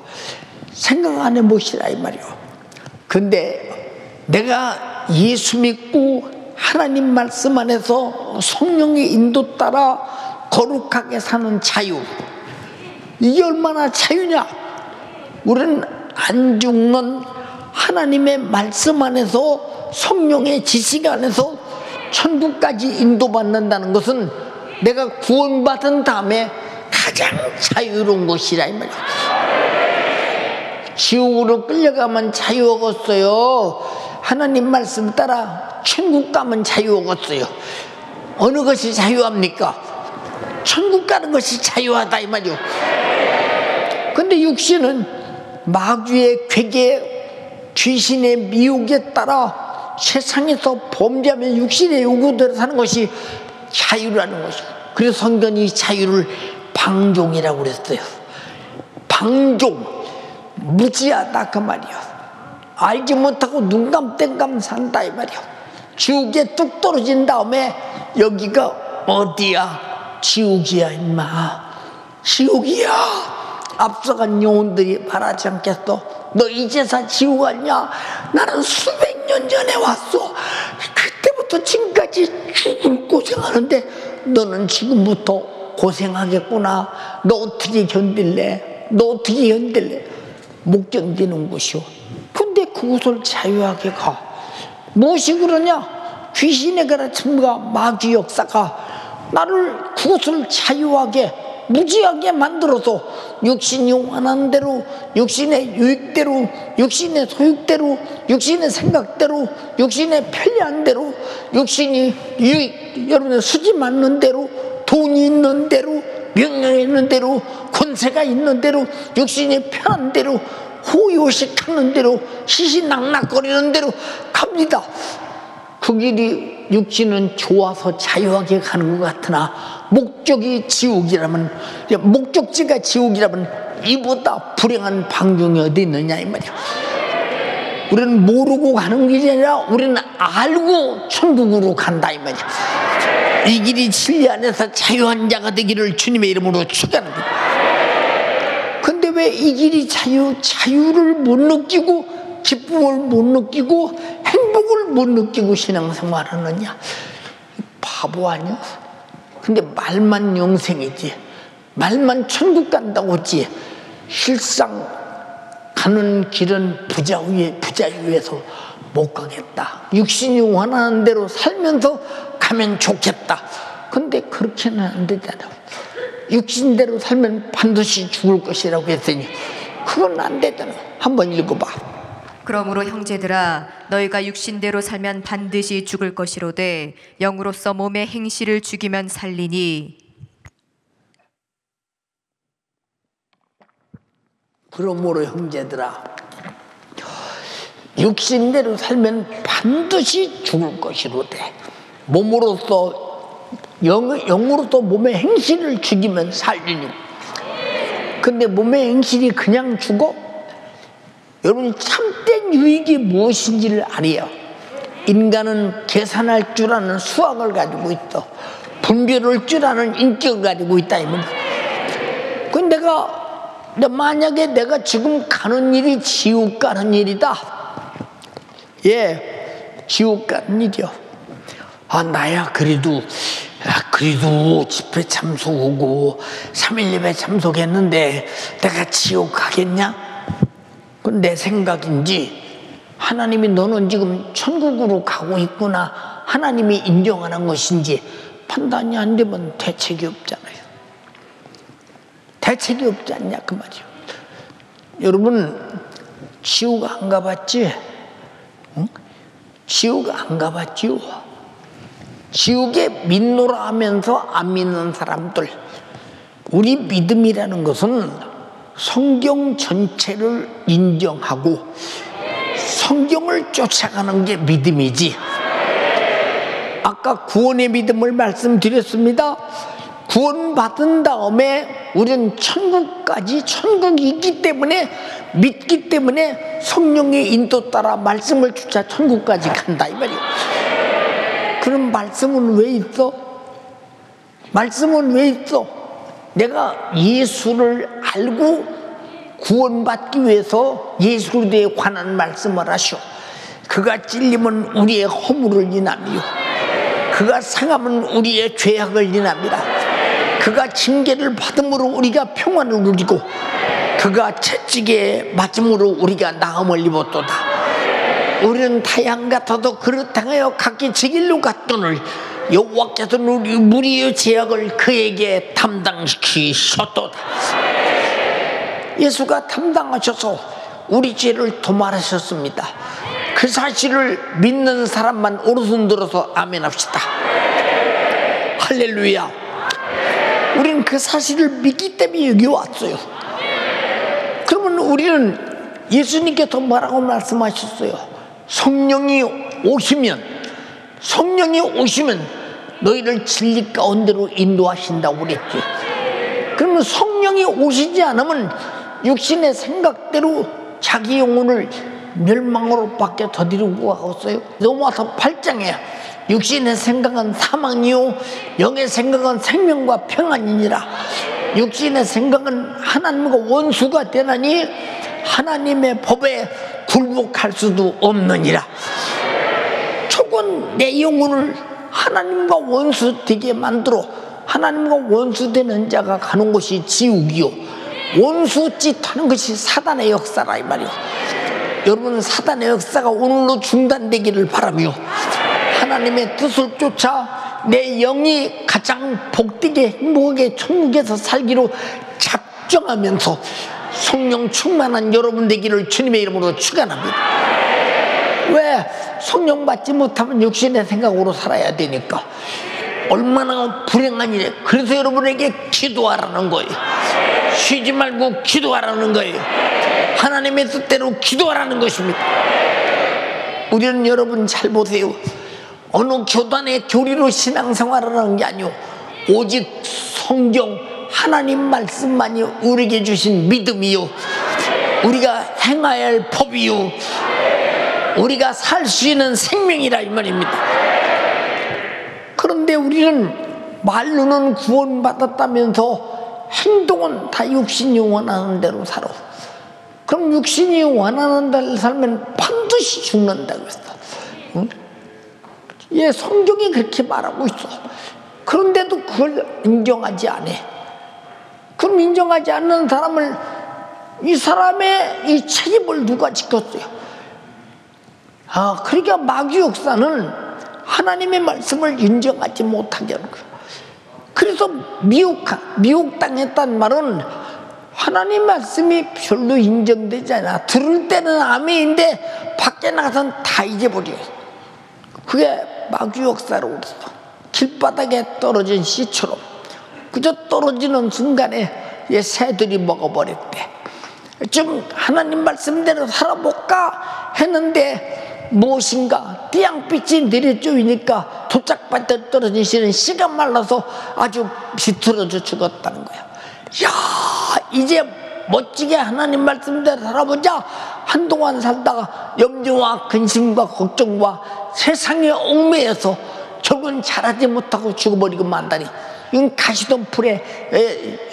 생각 안 해보시라 이 말이요. 근데 내가 예수 믿고 하나님 말씀 안에서 성령의 인도 따라 거룩하게 사는 자유, 이게 얼마나 자유냐. 우리는 안 죽는 하나님의 말씀 안에서 성령의 지식 안에서 천국까지 인도받는다는 것은 내가 구원받은 다음에 가장 자유로운 것이라 이 말이야. 지옥으로 끌려가면 자유 얻었어요. 하나님 말씀 따라 천국 가면 자유 얻었어요. 어느 것이 자유합니까? 천국 가는 것이 자유하다 이 말이요. 근데 육신은 마귀의 괴계, 귀신의 미혹에 따라 세상에서 범죄하면 육신의 요구대로 사는 것이 자유라는 것이고, 그래서 성경이 자유를 방종이라고 그랬어요. 방종, 무지하다 그 말이요. 알지 못하고 눈감땡감 산다 이 말이요. 지옥에 뚝 떨어진 다음에 여기가 어디야? 지옥이야 임마. 지옥이야. 앞서간 영혼들이 말하지 않겠어? 너 이제서 지옥 왔냐? 나는 수백 년 전에 왔어. 그때부터 지금까지 죽을 고생하는데 너는 지금부터 고생하겠구나. 너 어떻게 견딜래? 너 어떻게 견딜래? 못 견디는 것이오. 근데 그곳을 자유하게 가. 무엇이 그러냐? 귀신의 가르침과 마귀 역사가 나를 그곳을 자유하게, 무지하게 만들어서 육신이 원하는 대로, 육신의 유익대로, 육신의 소욕대로, 육신의 생각대로, 육신의 편리한 대로, 육신이 유익, 여러분의 수지 맞는 대로, 돈이 있는 대로, 명예가 있는 대로, 권세가 있는 대로, 육신이 편한 대로, 호요식하는 대로, 시시낙낙거리는 대로 갑니다. 그 길이 육신은 좋아서 자유하게 가는 것 같으나 목적이 지옥이라면, 목적지가 지옥이라면 이보다 불행한 방종이 어디 있느냐 이 말이야. 우리는 모르고 가는 길이 아니라 우리는 알고 천국으로 간다 이 말이야. 이 길이 진리 안에서 자유한 자가 되기를 주님의 이름으로 축원합니다. 근데 왜 이 길이 자유를 못 느끼고 기쁨을 못 느끼고 행복을 못 느끼고 신앙생활 하느냐? 바보 아니야? 근데 말만 영생이지, 말만 천국 간다고 하지, 실상 가는 길은 부자 위에서 못 가겠다. 육신이 원하는 대로 살면서 가면 좋겠다. 근데 그렇게는 안 되잖아. 육신대로 살면 반드시 죽을 것이라고 했으니 그건 안 되잖아. 한번 읽어봐. 그러므로 형제들아, 너희가 육신대로 살면 반드시 죽을 것이로되 영으로서 몸의 행실을 죽이면 살리니. 그러므로 형제들아, 육신대로 살면 반드시 죽을 것이로되 몸으로서 영으로서 몸의 행실을 죽이면 살리니. 근데 몸의 행실이 그냥 죽어? 여러분이 참된 유익이 무엇인지를 알아요. 인간은 계산할 줄 아는 수학을 가지고 있어. 분별할 줄 아는 인격을 가지고 있다. 근데 만약에 내가 지금 가는 일이 지옥 가는 일이다. 예, 지옥 가는 일이요. 아, 나야 그래도 집회 참석하고 3일 예배 참석했는데 내가 지옥 가겠냐? 그건 내 생각인지 하나님이 너는 지금 천국으로 가고 있구나, 하나님이 인정하는 것인지 판단이 안 되면 대책이 없잖아요. 대책이 없지 않냐 그 말이요. 여러분 지옥 안 가봤지? 응? 지옥 안 가봤지요? 지옥에 믿노라 하면서 안 믿는 사람들, 우리 믿음이라는 것은 성경 전체를 인정하고 성경을 쫓아가는 게 믿음이지. 아까 구원의 믿음을 말씀드렸습니다. 구원받은 다음에 우리는 천국이 있기 때문에, 믿기 때문에 성령의 인도 따라 말씀을 쫓아 천국까지 간다 이 말이에요. 그럼 말씀은 왜 있어? 말씀은 왜 있어? 내가 예수를 알고 구원받기 위해서 예수에 관한 말씀을 하시오. 그가 찔림은 우리의 허물을 인하며 그가 상하면 우리의 죄악을 인합니다. 그가 징계를 받음으로 우리가 평안을 누리고 그가 채찍에 맞음으로 우리가 나음을 입었도다. 우리는 타양 같아도 그릇 당하여 각기 제 길로 갔거늘 여호와께서는 우리의 죄악을 그에게 담당시키셨도다. 예수가 담당하셔서 우리 죄를 도말하셨습니다. 그 사실을 믿는 사람만 오른손 들어서 아멘 합시다. 할렐루야. 우리는 그 사실을 믿기 때문에 여기 왔어요. 그러면 우리는 예수님께서 뭐라고 말씀하셨어요? 성령이 오시면 너희를 진리 가운데로 인도하신다고 그랬지. 그러면 성령이 오시지 않으면 육신의 생각대로 자기 영혼을 멸망으로 밖에 더디르고 가겠어요. 로마서 8장에 육신의 생각은 사망이요 영의 생각은 생명과 평안이니라. 육신의 생각은 하나님과 원수가 되나니 하나님의 법에 굴복할 수도 없느니라. 촉은 내 영혼을 하나님과 원수 되게 만들어 하나님과 원수 되는 자가 가는 곳이 지옥이요 원수짓하는 것이 사단의 역사라 이 말이요. 여러분, 사단의 역사가 오늘로 중단되기를 바라며 하나님의 뜻을 쫓아 내 영이 가장 복되게 행복하게 천국에서 살기로 작정하면서 성령 충만한 여러분 되기를 주님의 이름으로 축원합니다. 왜? 성령 받지 못하면 육신의 생각으로 살아야 되니까. 얼마나 불행한 일이에요. 그래서 여러분에게 기도하라는 거예요. 쉬지 말고 기도하라는 거예요. 하나님의 뜻대로 기도하라는 것입니다. 우리는 여러분 잘 보세요. 어느 교단의 교리로 신앙생활을 하는 게 아니요 오직 성경 하나님 말씀만이 우리에게 주신 믿음이요 우리가 행해야 할 법이요 우리가 살 수 있는 생명이라 이 말입니다. 그런데 우리는 말로는 구원받았다면서 행동은 다 육신이 원하는 대로 살아. 그럼 육신이 원하는 대로 살면 반드시 죽는다고 했어. 응? 예, 성경이 그렇게 말하고 있어. 그런데도 그걸 인정하지 않아. 그럼 인정하지 않는 사람을 이 사람의 이 책임을 누가 지켰어요? 그러니까 마귀 역사는 하나님의 말씀을 인정하지 못하게 하는 거예요. 그래서 미혹당했단 말은 하나님 말씀이 별로 인정되지 않아. 들을 때는 아멘인데 밖에 나가서는 다 잊어버려요. 그게 마귀 역사로 그랬어. 길바닥에 떨어진 씨처럼 그저 떨어지는 순간에 새들이 먹어버렸대. 좀 하나님 말씀대로 살아볼까 했는데 무엇인가 띠양빛이 내려쪼이니까 도짝밭에 떨어진 씨는 씨가 말라서 아주 비틀어져 죽었다는 거야. 야, 이제 멋지게 하나님 말씀대로 살아보자. 한동안 살다가 염려와 근심과 걱정과 세상의 얽매여서 결국은 자라지 못하고 죽어버리고 만다니, 이건 가시던 풀에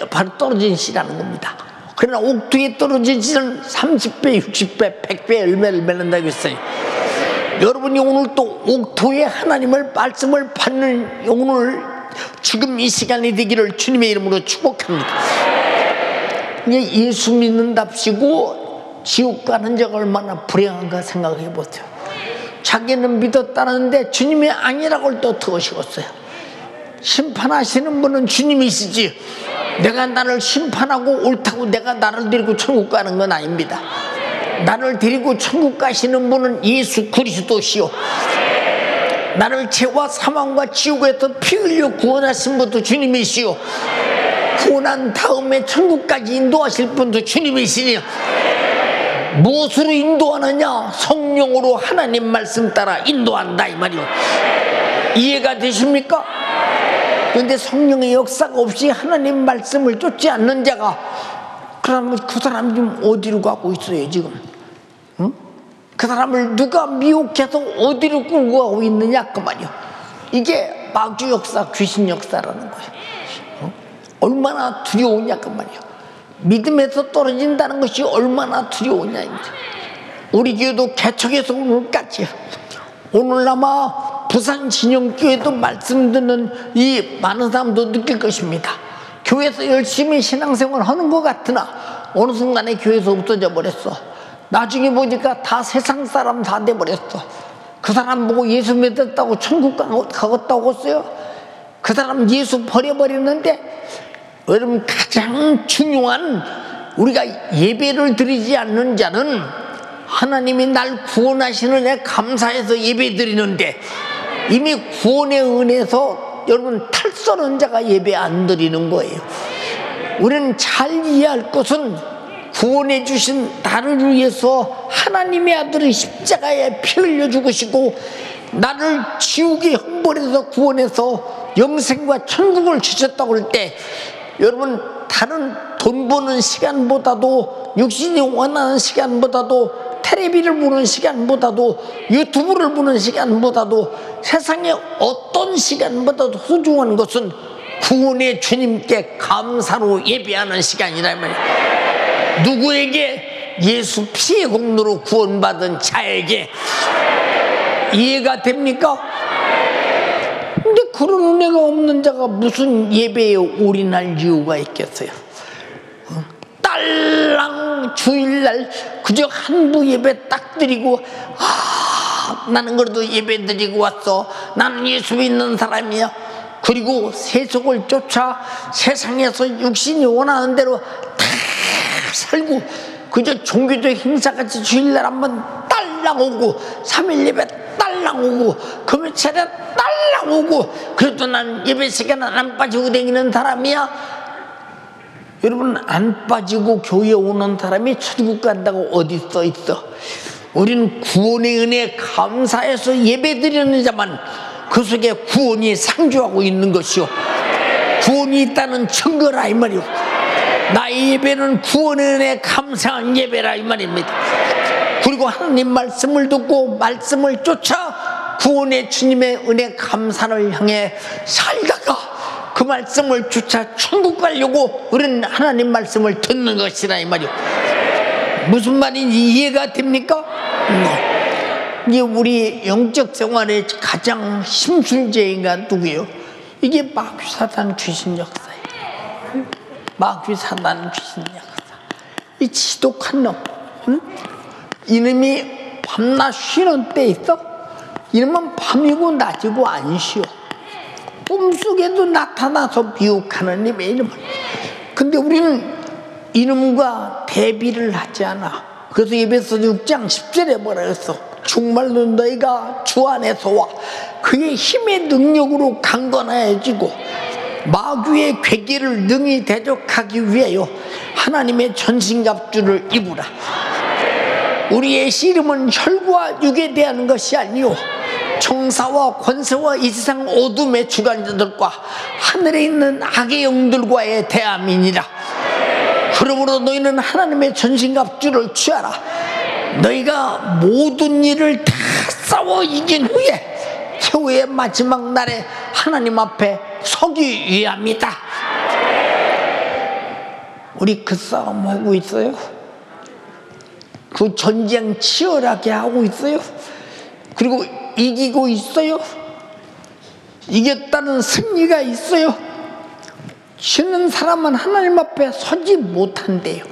바로 떨어진 씨라는 겁니다. 그러나 옥토에 떨어진 씨는 30배, 60배, 100배 열매를 맺는다고 했어요. 여러분이 오늘 또 옥토에 하나님을 말씀을 받는 오늘 지금 이 시간이 되기를 주님의 이름으로 축복합니다. 예수 믿는답시고 지옥 가는 자가 얼마나 불행한가 생각해 보세요. 자기는 믿었다는데 주님이 아니라고 또 들으시겠어요. 심판하시는 분은 주님이시지 내가 나를 심판하고 옳다고 내가 나를 데리고 천국 가는 건 아닙니다. 나를 데리고 천국 가시는 분은 예수 그리스도시요, 나를 죄와 사망과 지옥에서 피 흘려 구원하신 분도 주님이시요, 구원한 다음에 천국까지 인도하실 분도 주님이시니 무엇으로 인도하느냐? 성령으로 하나님 말씀 따라 인도한다 이 말이요. 이해가 되십니까? 그런데 성령의 역사가 없이 하나님 말씀을 쫓지 않는 자가, 그러면 그 사람이 지금 어디로 가고 있어요 지금? 응? 그 사람을 누가 미혹해서 어디로 끌고 가고 있느냐 그 말이요. 이게 마귀 역사, 귀신 역사라는 거예요. 응? 얼마나 두려우냐 그 말이요. 믿음에서 떨어진다는 것이 얼마나 두려우냐. 우리 교회도 개척에서 오늘까지 오늘나마 부산 진영교회도 말씀 듣는 이 많은 사람도 느낄 것입니다. 교회에서 열심히 신앙생활 하는 것 같으나 어느 순간에 교회에서 없어져 버렸어. 나중에 보니까 다 세상 사람 다 돼버렸어. 그 사람 보고 예수 믿었다고 천국 가겠다고 했어요. 그 사람 예수 버려버렸는데, 여러분, 가장 중요한 우리가 예배를 드리지 않는 자는 하나님이 날 구원하시는 애 감사해서 예배 드리는데, 이미 구원의 은혜에서 여러분 탈선한 자가 예배 안 드리는 거예요. 우리는 잘 이해할 것은 구원해 주신 나를 위해서 하나님의 아들이 십자가에 피 흘려 죽으시고 나를 지옥의 형벌에서 구원해서 영생과 천국을 주셨다고 할 때, 여러분, 다른 돈 버는 시간보다도, 육신이 원하는 시간보다도, 텔레비를 보는 시간보다도, 유튜브를 보는 시간보다도, 세상의 어떤 시간보다도 소중한 것은 구원의 주님께 감사로 예배하는 시간이란 말이에요. 누구에게? 예수 피의 공로로 구원받은 자에게. 이해가 됩니까? 근데 그런 은혜가 없는 자가 무슨 예배에 올인할 이유가 있겠어요? 딸랑 주일날 그저 한부 예배 딱 드리고, 나는 그래도 예배 드리고 왔어, 나는 예수 믿는 사람이야. 그리고 세속을 쫓아 세상에서 육신이 원하는 대로 다 살고, 그저 종교적 행사같이 주일날 한번 딸랑 오고, 3일 예배 딸랑 오고, 금요 차례 딸랑 오고, 그래도 난 예배 시간은 안 빠지고 다니는 사람이야. 여러분, 안 빠지고 교회 오는 사람이 천국 간다고 어디 써 있어? 우리는 구원의 은혜에 감사해서 예배 드리는 자만 그 속에 구원이 상주하고 있는 것이요, 구원이 있다는 증거라 이 말이요. 나의 예배는 구원의 은혜에 감사한 예배라 이 말입니다. 그리고 하나님 말씀을 듣고 말씀을 쫓아 구원의 주님의 은혜 감사를 향해 살다가 그 말씀을 쫓아 천국 가려고 우리는 하나님 말씀을 듣는 것이라 이 말이요. 무슨 말인지 이해가 됩니까? 이게 우리 영적 생활의 가장 심술제가 누구예요? 이게 마귀 사단 귀신 역사예요. 마귀 사단 귀신 역사. 이 지독한 놈, 이놈이 밤낮 쉬는 때 있어? 이놈은 밤이고 낮이고 안 쉬어. 꿈속에도 나타나서 미혹하는 놈의 이놈을. 근데 우리는 이놈과 대비를 하지 않아. 그래서 에베소 6장 10절에 뭐라 했어? 정말로 너희가 주 안에서와 그의 힘의 능력으로 강건해지고 마귀의 괴계를 능히 대적하기 위하여 하나님의 전신갑주를 입으라. 우리의 씨름은 혈과 육에 대한 것이 아니요 정사와 권세와 이 세상 어둠의 주관자들과 하늘에 있는 악의 영들과의 대함이니라. 그러므로 너희는 하나님의 전신갑주를 취하라. 너희가 모든 일을 다 싸워 이긴 후에 최후의 마지막 날에 하나님 앞에 서기 위함이다. 우리 그 싸움 하고 있어요? 그 전쟁 치열하게 하고 있어요? 그리고 이기고 있어요? 이겼다는 승리가 있어요? 지는 사람은 하나님 앞에 서지 못한대요.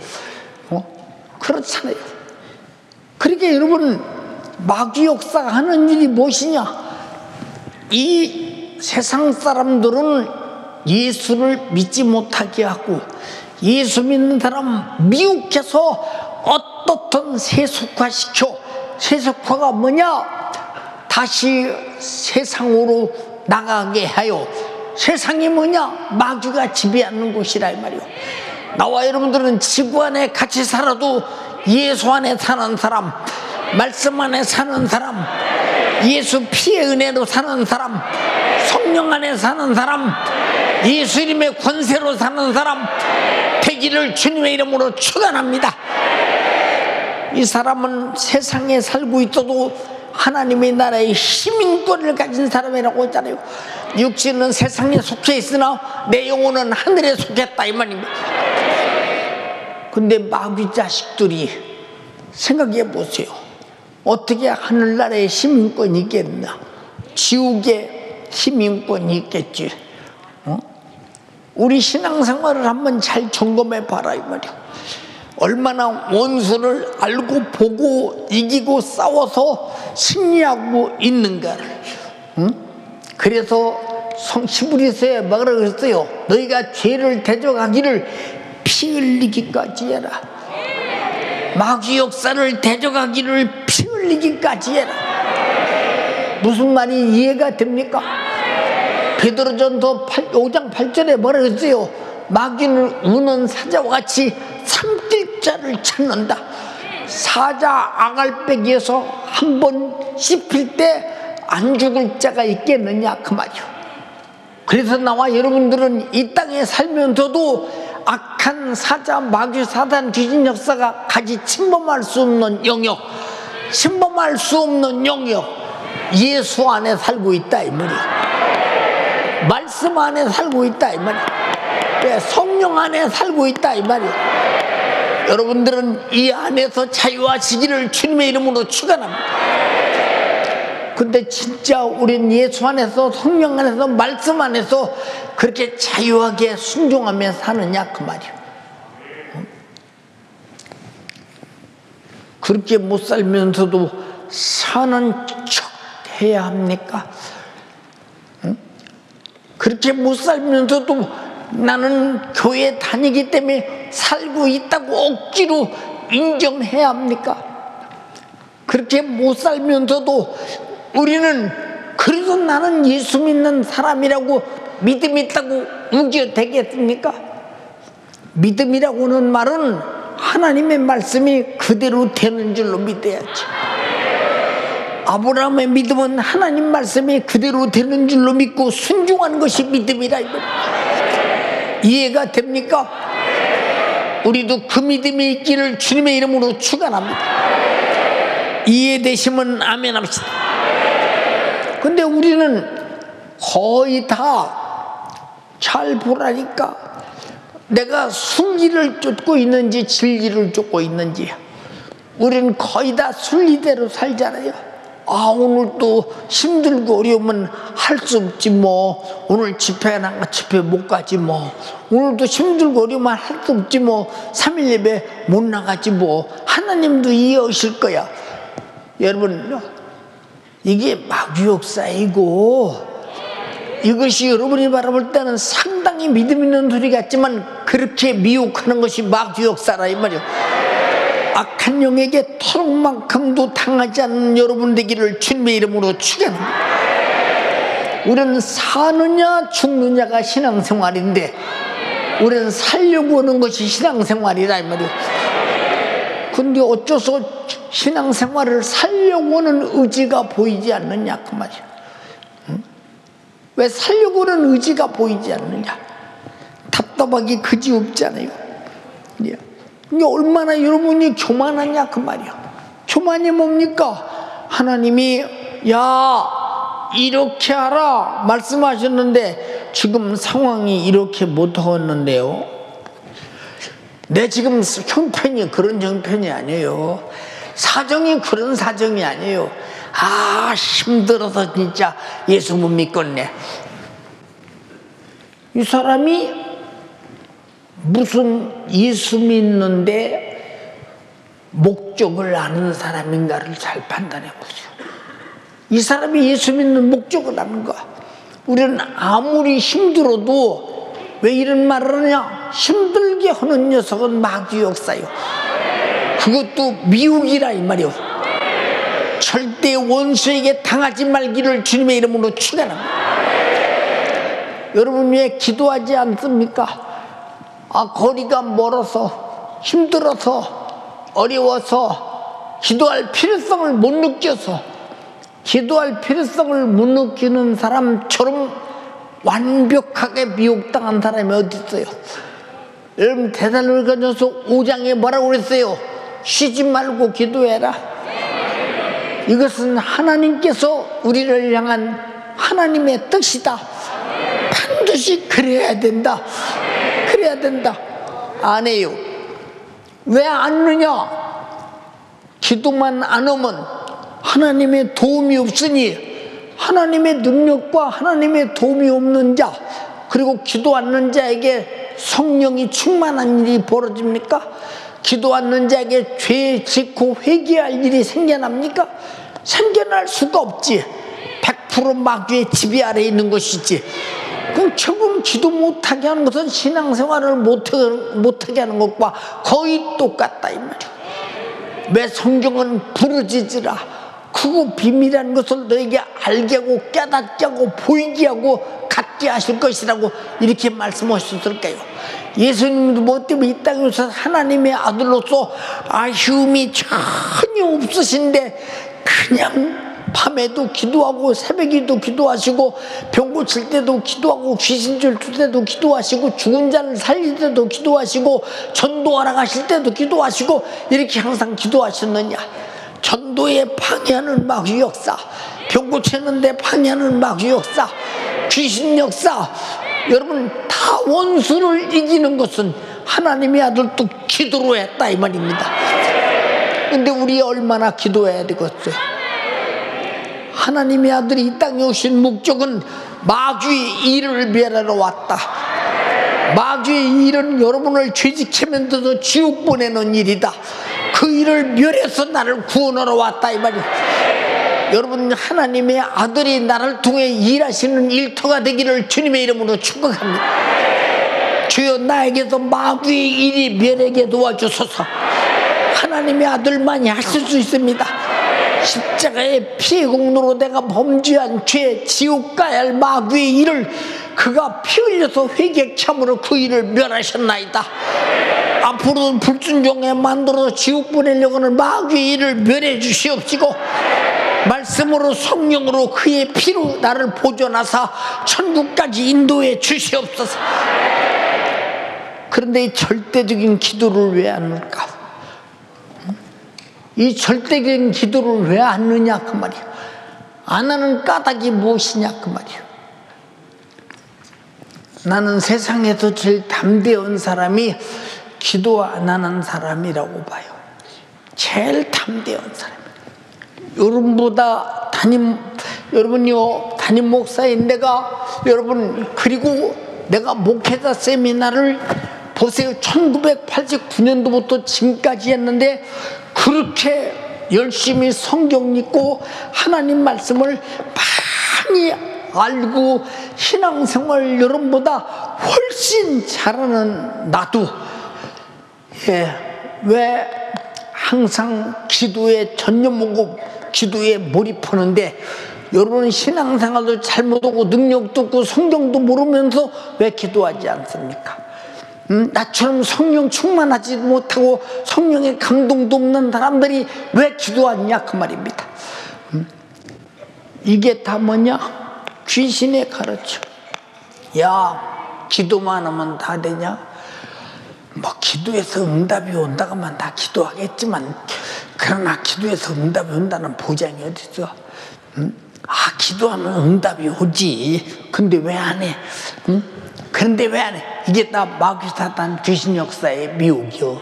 그렇잖아요. 그러니까 여러분, 마귀 역사가 하는 일이 무엇이냐? 이 세상 사람들은 예수를 믿지 못하게 하고 예수 믿는 사람 미혹해서 어떻든 세속화시켜. 세속화가 뭐냐? 다시 세상으로 나가게 하여. 세상이 뭐냐? 마귀가 지배하는 곳이라 이 말이요. 나와 여러분들은 지구 안에 같이 살아도 예수 안에 사는 사람, 말씀 안에 사는 사람, 예수 피의 은혜로 사는 사람, 성령 안에 사는 사람, 예수 이름의 권세로 사는 사람 되기를 주님의 이름으로 축원합니다. 이 사람은 세상에 살고 있어도 하나님의 나라의 시민권을 가진 사람이라고 했잖아요. 육신은 세상에 속해 있으나 내 영혼은 하늘에 속했다 이 말입니다. 근데 마귀 자식들이 생각해 보세요. 어떻게 하늘나라의 시민권이 있겠나? 지옥의 시민권이 있겠지. 우리 신앙생활을 한번 잘 점검해 봐라 이 말이야. 얼마나 원수를 알고 보고 이기고 싸워서 승리하고 있는가를. 그래서 히브리서에 뭐라 그랬어요? 너희가 죄를 대적하기를 피 흘리기까지 해라. 마귀 역사를 대적하기를 피 흘리기까지 해라. 무슨 말이 이해가 됩니까? 베드로전서 5장 8절에 뭐라 그랬어요? 마귀는 우는 사자와 같이 삼킬 자를 찾는다. 사자 아갈배기에서 한 번 씹힐 때 안 죽을 자가 있겠느냐 그 말이요. 그래서 나와 여러분들은 이 땅에 살면서도 악한 사자, 마귀, 사단, 귀신 역사가 같이 침범할 수 없는 영역, 침범할 수 없는 영역, 예수 안에 살고 있다 이 말이야. 말씀 안에 살고 있다 이 말이야. 성령 안에 살고 있다 이 말이야. 여러분들은 이 안에서 자유하시기를 주님의 이름으로 축원합니다. 근데 진짜 우린 예수 안에서, 성령 안에서, 말씀 안에서 그렇게 자유하게 순종하며 사느냐 그 말이야. 그렇게 못 살면서도 사는 척 해야 합니까? 그렇게 못 살면서도 나는 교회 다니기 때문에 살고 있다고 억지로 인정해야 합니까? 그렇게 못 살면서도 우리는 그래도 나는 예수 믿는 사람이라고 믿음 있다고 우겨대겠습니까? 믿음이라고는 말은 하나님의 말씀이 그대로 되는 줄로 믿어야지. 아브라함의 믿음은 하나님 말씀이 그대로 되는 줄로 믿고 순종하는 것이 믿음이라. 이해가 됩니까? 우리도 그 믿음이 있기를 주님의 이름으로 축원합니다. 이해되시면 아멘 합시다. 근데 우리는 거의 다 잘 보라니까 내가 순리를 쫓고 있는지 진리를 쫓고 있는지. 우리는 거의 다 순리대로 살잖아요. 아, 오늘 또 힘들고 어려우면 할 수 없지 뭐. 오늘 집회 나가 집회 못 가지 뭐. 오늘도 힘들고 어려우면 할 수 없지 뭐. 3일 예배 못 나가지 뭐. 하나님도 이해하실 거야. 여러분, 이게 마귀 역사이고 이것이 여러분이 바라볼 때는 상당히 믿음 있는 소리 같지만 그렇게 미혹하는 것이 마귀 역사라 이 말이에요. 악한 영에게 토록만큼도 당하지 않는 여러분 되기를 주님의 이름으로 축원합니다. 우리는 사느냐 죽느냐가 신앙생활인데 우리는 살려고 하는 것이 신앙생활이라 이 말이에요. 근데 어째서 신앙생활을 살려고 하는 의지가 보이지 않느냐 그 말이에요. 왜 살려고 하는 의지가 보이지 않느냐. 답답하기 그지없잖아요. 이게 얼마나 여러분이 교만하냐 그 말이야. 교만이 뭡니까? 하나님이 야 이렇게 하라 말씀하셨는데 지금 상황이 이렇게 못하겠는데요. 내 지금 형편이 그런 형편이 아니에요. 사정이 그런 사정이 아니에요. 아 힘들어서 진짜 예수 못 믿겠네. 이 사람이 무슨 예수 믿는데 목적을 아는 사람인가를 잘 판단해 보세요. 이 사람이 예수 믿는 목적을 아는 거야. 우리는 아무리 힘들어도 왜 이런 말을 하냐. 힘들게 하는 녀석은 마귀 역사요. 그것도 미혹이라 이 말이요. 절대 원수에게 당하지 말기를 주님의 이름으로 축원합니다. 여러분 왜 기도하지 않습니까? 아 거리가 멀어서 힘들어서 어려워서 기도할 필요성을 못 느껴서 기도할 필요성을 못 느끼는 사람처럼 완벽하게 미혹당한 사람이 어디 있어요? 여러분 데살로니가전서 5장에 뭐라고 그랬어요? 쉬지 말고 기도해라. 이것은 하나님께서 우리를 향한 하나님의 뜻이다. 반드시 그래야 된다. 그래야 된다. 안 해요. 왜 안 하느냐? 기도만 안 하면 하나님의 도움이 없으니 하나님의 능력과 하나님의 도움이 없는 자, 그리고 기도 않는 자에게 성령이 충만한 일이 벌어집니까? 기도 않는 자에게 죄 짓고 회개할 일이 생겨납니까? 생겨날 수가 없지. 100% 마귀의 지배 아래에 있는 것이지. 그럼 조금 기도 못하게 하는 것은 신앙생활을 못하게 하는 것과 거의 똑같다 이 말이야. 왜 성경은 부르짖으라, 크고 비밀한 것을 너에게 알게 하고 깨닫게 하고 보이게 하고 갖게 하실 것이라고 이렇게 말씀하셨을까요? 예수님도 뭐 때문에 이 땅에 오셔서 하나님의 아들로서 아쉬움이 전혀 없으신데 그냥 밤에도 기도하고 새벽에도 기도하시고 병 고칠 때도 기도하고 귀신 줄 때도 기도하시고 죽은 자를 살릴 때도 기도하시고 전도하러 가실 때도 기도하시고 이렇게 항상 기도하셨느냐? 전도에 방해하는 마귀 역사, 병 고치는데 방해하는 마귀 역사, 귀신 역사, 여러분 다 원수를 이기는 것은 하나님의 아들도 기도로 했다 이 말입니다. 근데 우리 얼마나 기도해야 되겠어요? 하나님의 아들이 이 땅에 오신 목적은 마귀의 일을 멸하러 왔다. 마귀의 일은 여러분을 죄짓히면서도 지옥 보내는 일이다. 그 일을 멸해서 나를 구원하러 왔다 이 말이에요. 여러분 하나님의 아들이 나를 통해 일하시는 일터가 되기를 주님의 이름으로 축복합니다. 주여 나에게서 마귀의 일이 멸하게 도와주소서. 하나님의 아들만이 하실 수 있습니다. 십자가의 피의 공로로 내가 범죄한 죄, 지옥 가야 할 마귀의 일을 그가 피 흘려서 회개케 함으로 그 일을 멸하셨나이다. 앞으로는 불순종에 만들어서 지옥 보내려고 하는 마귀의 일을 멸해 주시옵시고 말씀으로 성령으로 그의 피로 나를 보존하사 천국까지 인도해 주시옵소서. 그런데 이 절대적인 기도를 왜 안 할까? 이 절대적인 기도를 왜 안 하느냐 그 말이야. 안 하는 까닭이 무엇이냐 그 말이야. 나는 세상에서 제일 담대한 사람이 기도 안 하는 사람이라고 봐요. 제일 담대한 사람. 여러분보다 여러분이요 담임 목사인 내가 여러분 그리고 내가 목회자 세미나를 보세요. 1989년도부터 지금까지 했는데 그렇게 열심히 성경 읽고 하나님 말씀을 많이 알고 신앙생활 여러분보다 훨씬 잘하는 나도 왜 항상 기도에 전념하고 기도에 몰입하는데 여러분 신앙생활도 잘못하고 능력도 없고 성경도 모르면서 왜 기도하지 않습니까? 나처럼 성령 충만하지 못하고 성령의 감동도 없는 사람들이 왜 기도하냐 그 말입니다. 이게 다 뭐냐? 귀신의 가르쳐. 야 기도만 하면 다 되냐? 뭐 기도해서 응답이 온다고만 다 기도하겠지만 그러나 기도해서 응답이 온다는 보장이 어딨어? 아 기도하면 응답이 오지. 근데 왜 안 해? 그런데 왜 안 해? 이게 다 마귀 사탄 귀신 역사의 미혹이요.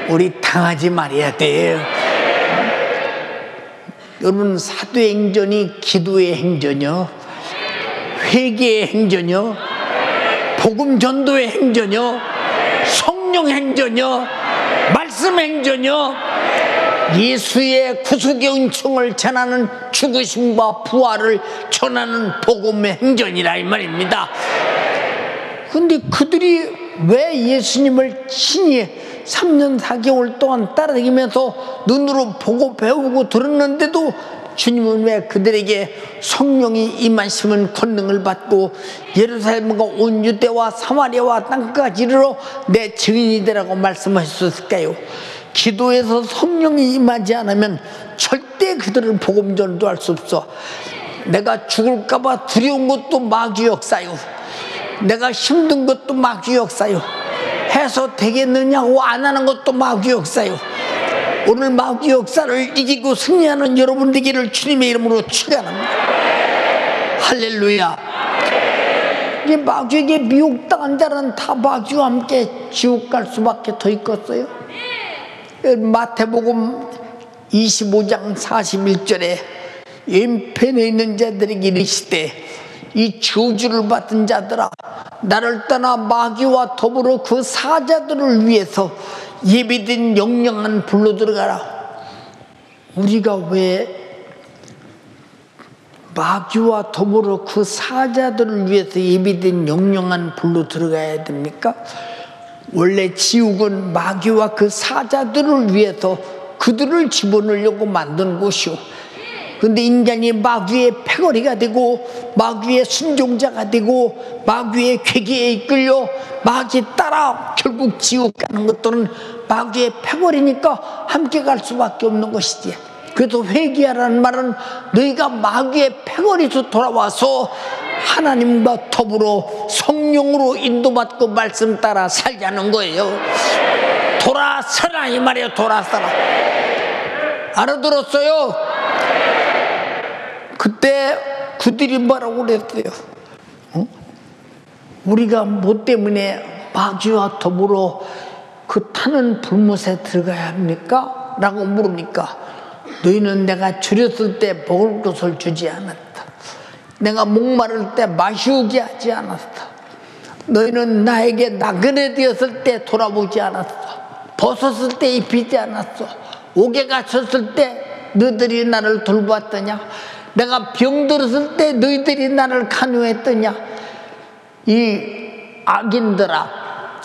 우리 당하지 말아야 돼요. 여러분 사도행전이 기도의 행전이요, 회개의 행전이요, 복음 전도의 행전이요, 성령 행전이요, 말씀 행전이요, 예수의 구속의 은총을 전하는 죽으심과 부활을 전하는 복음의 행전이라 이 말입니다. 근데 그들이 왜 예수님을 친히 3년 4개월 동안 따라다니면서 눈으로 보고 배우고 들었는데도 주님은 왜 그들에게 성령이 임하시면 권능을 받고 예루살렘과 온 유대와 사마리아와 땅까지 이르러 내 증인이 되라고 말씀하셨을까요? 기도에서 성령이 임하지 않으면 절대 그들은 복음 전도 할 수 없어. 내가 죽을까 봐 두려운 것도 마귀 역사요, 내가 힘든 것도 마귀 역사요, 해서 되겠느냐고 안 하는 것도 마귀 역사요. 오늘 마귀 역사를 이기고 승리하는 여러분 되기를 주님의 이름으로 축원합니다. 할렐루야. 이 마귀에게 미혹당한 자는 다 마귀와 함께 지옥 갈 수밖에 더 있겠어요? 마태복음 25장 41절에 왼편에 있는 자들에게 이르시되 이 저주를 받은 자들아, 나를 떠나 마귀와 더불어 그 사자들을 위해서 예비된 영영한 불로 들어가라. 우리가 왜 마귀와 더불어 그 사자들을 위해서 예비된 영영한 불로 들어가야 됩니까? 원래 지옥은 마귀와 그 사자들을 위해서 그들을 집어넣으려고 만든 곳이요, 근데 인간이 마귀의 패거리가 되고 마귀의 순종자가 되고 마귀의 괴계에 이끌려 마귀 따라 결국 지옥 가는 것들은 마귀의 패거리니까 함께 갈 수밖에 없는 것이지. 그래서 회개하라는 말은 너희가 마귀의 패거리에서 돌아와서 하나님과 더불어 성령으로 인도받고 말씀 따라 살자는 거예요. 돌아서라 이 말이에요. 돌아서라. 알아들었어요? 그때 그들이 뭐라고 그랬어요? 우리가 뭐 때문에 마귀와 더불어 그 타는 불못에 들어가야 합니까? 라고 물으니까 너희는 내가 줄였을 때 먹을 것을 주지 않았다. 내가 목마를 때 마시우게 하지 않았다. 너희는 나에게 나그네 되었을 때 돌아보지 않았어. 벗었을 때 입히지 않았어. 옥에 갇혔을 때 너희들이 나를 돌봤더냐? 내가 병들었을 때 너희들이 나를 간호했더냐? 이 악인들아,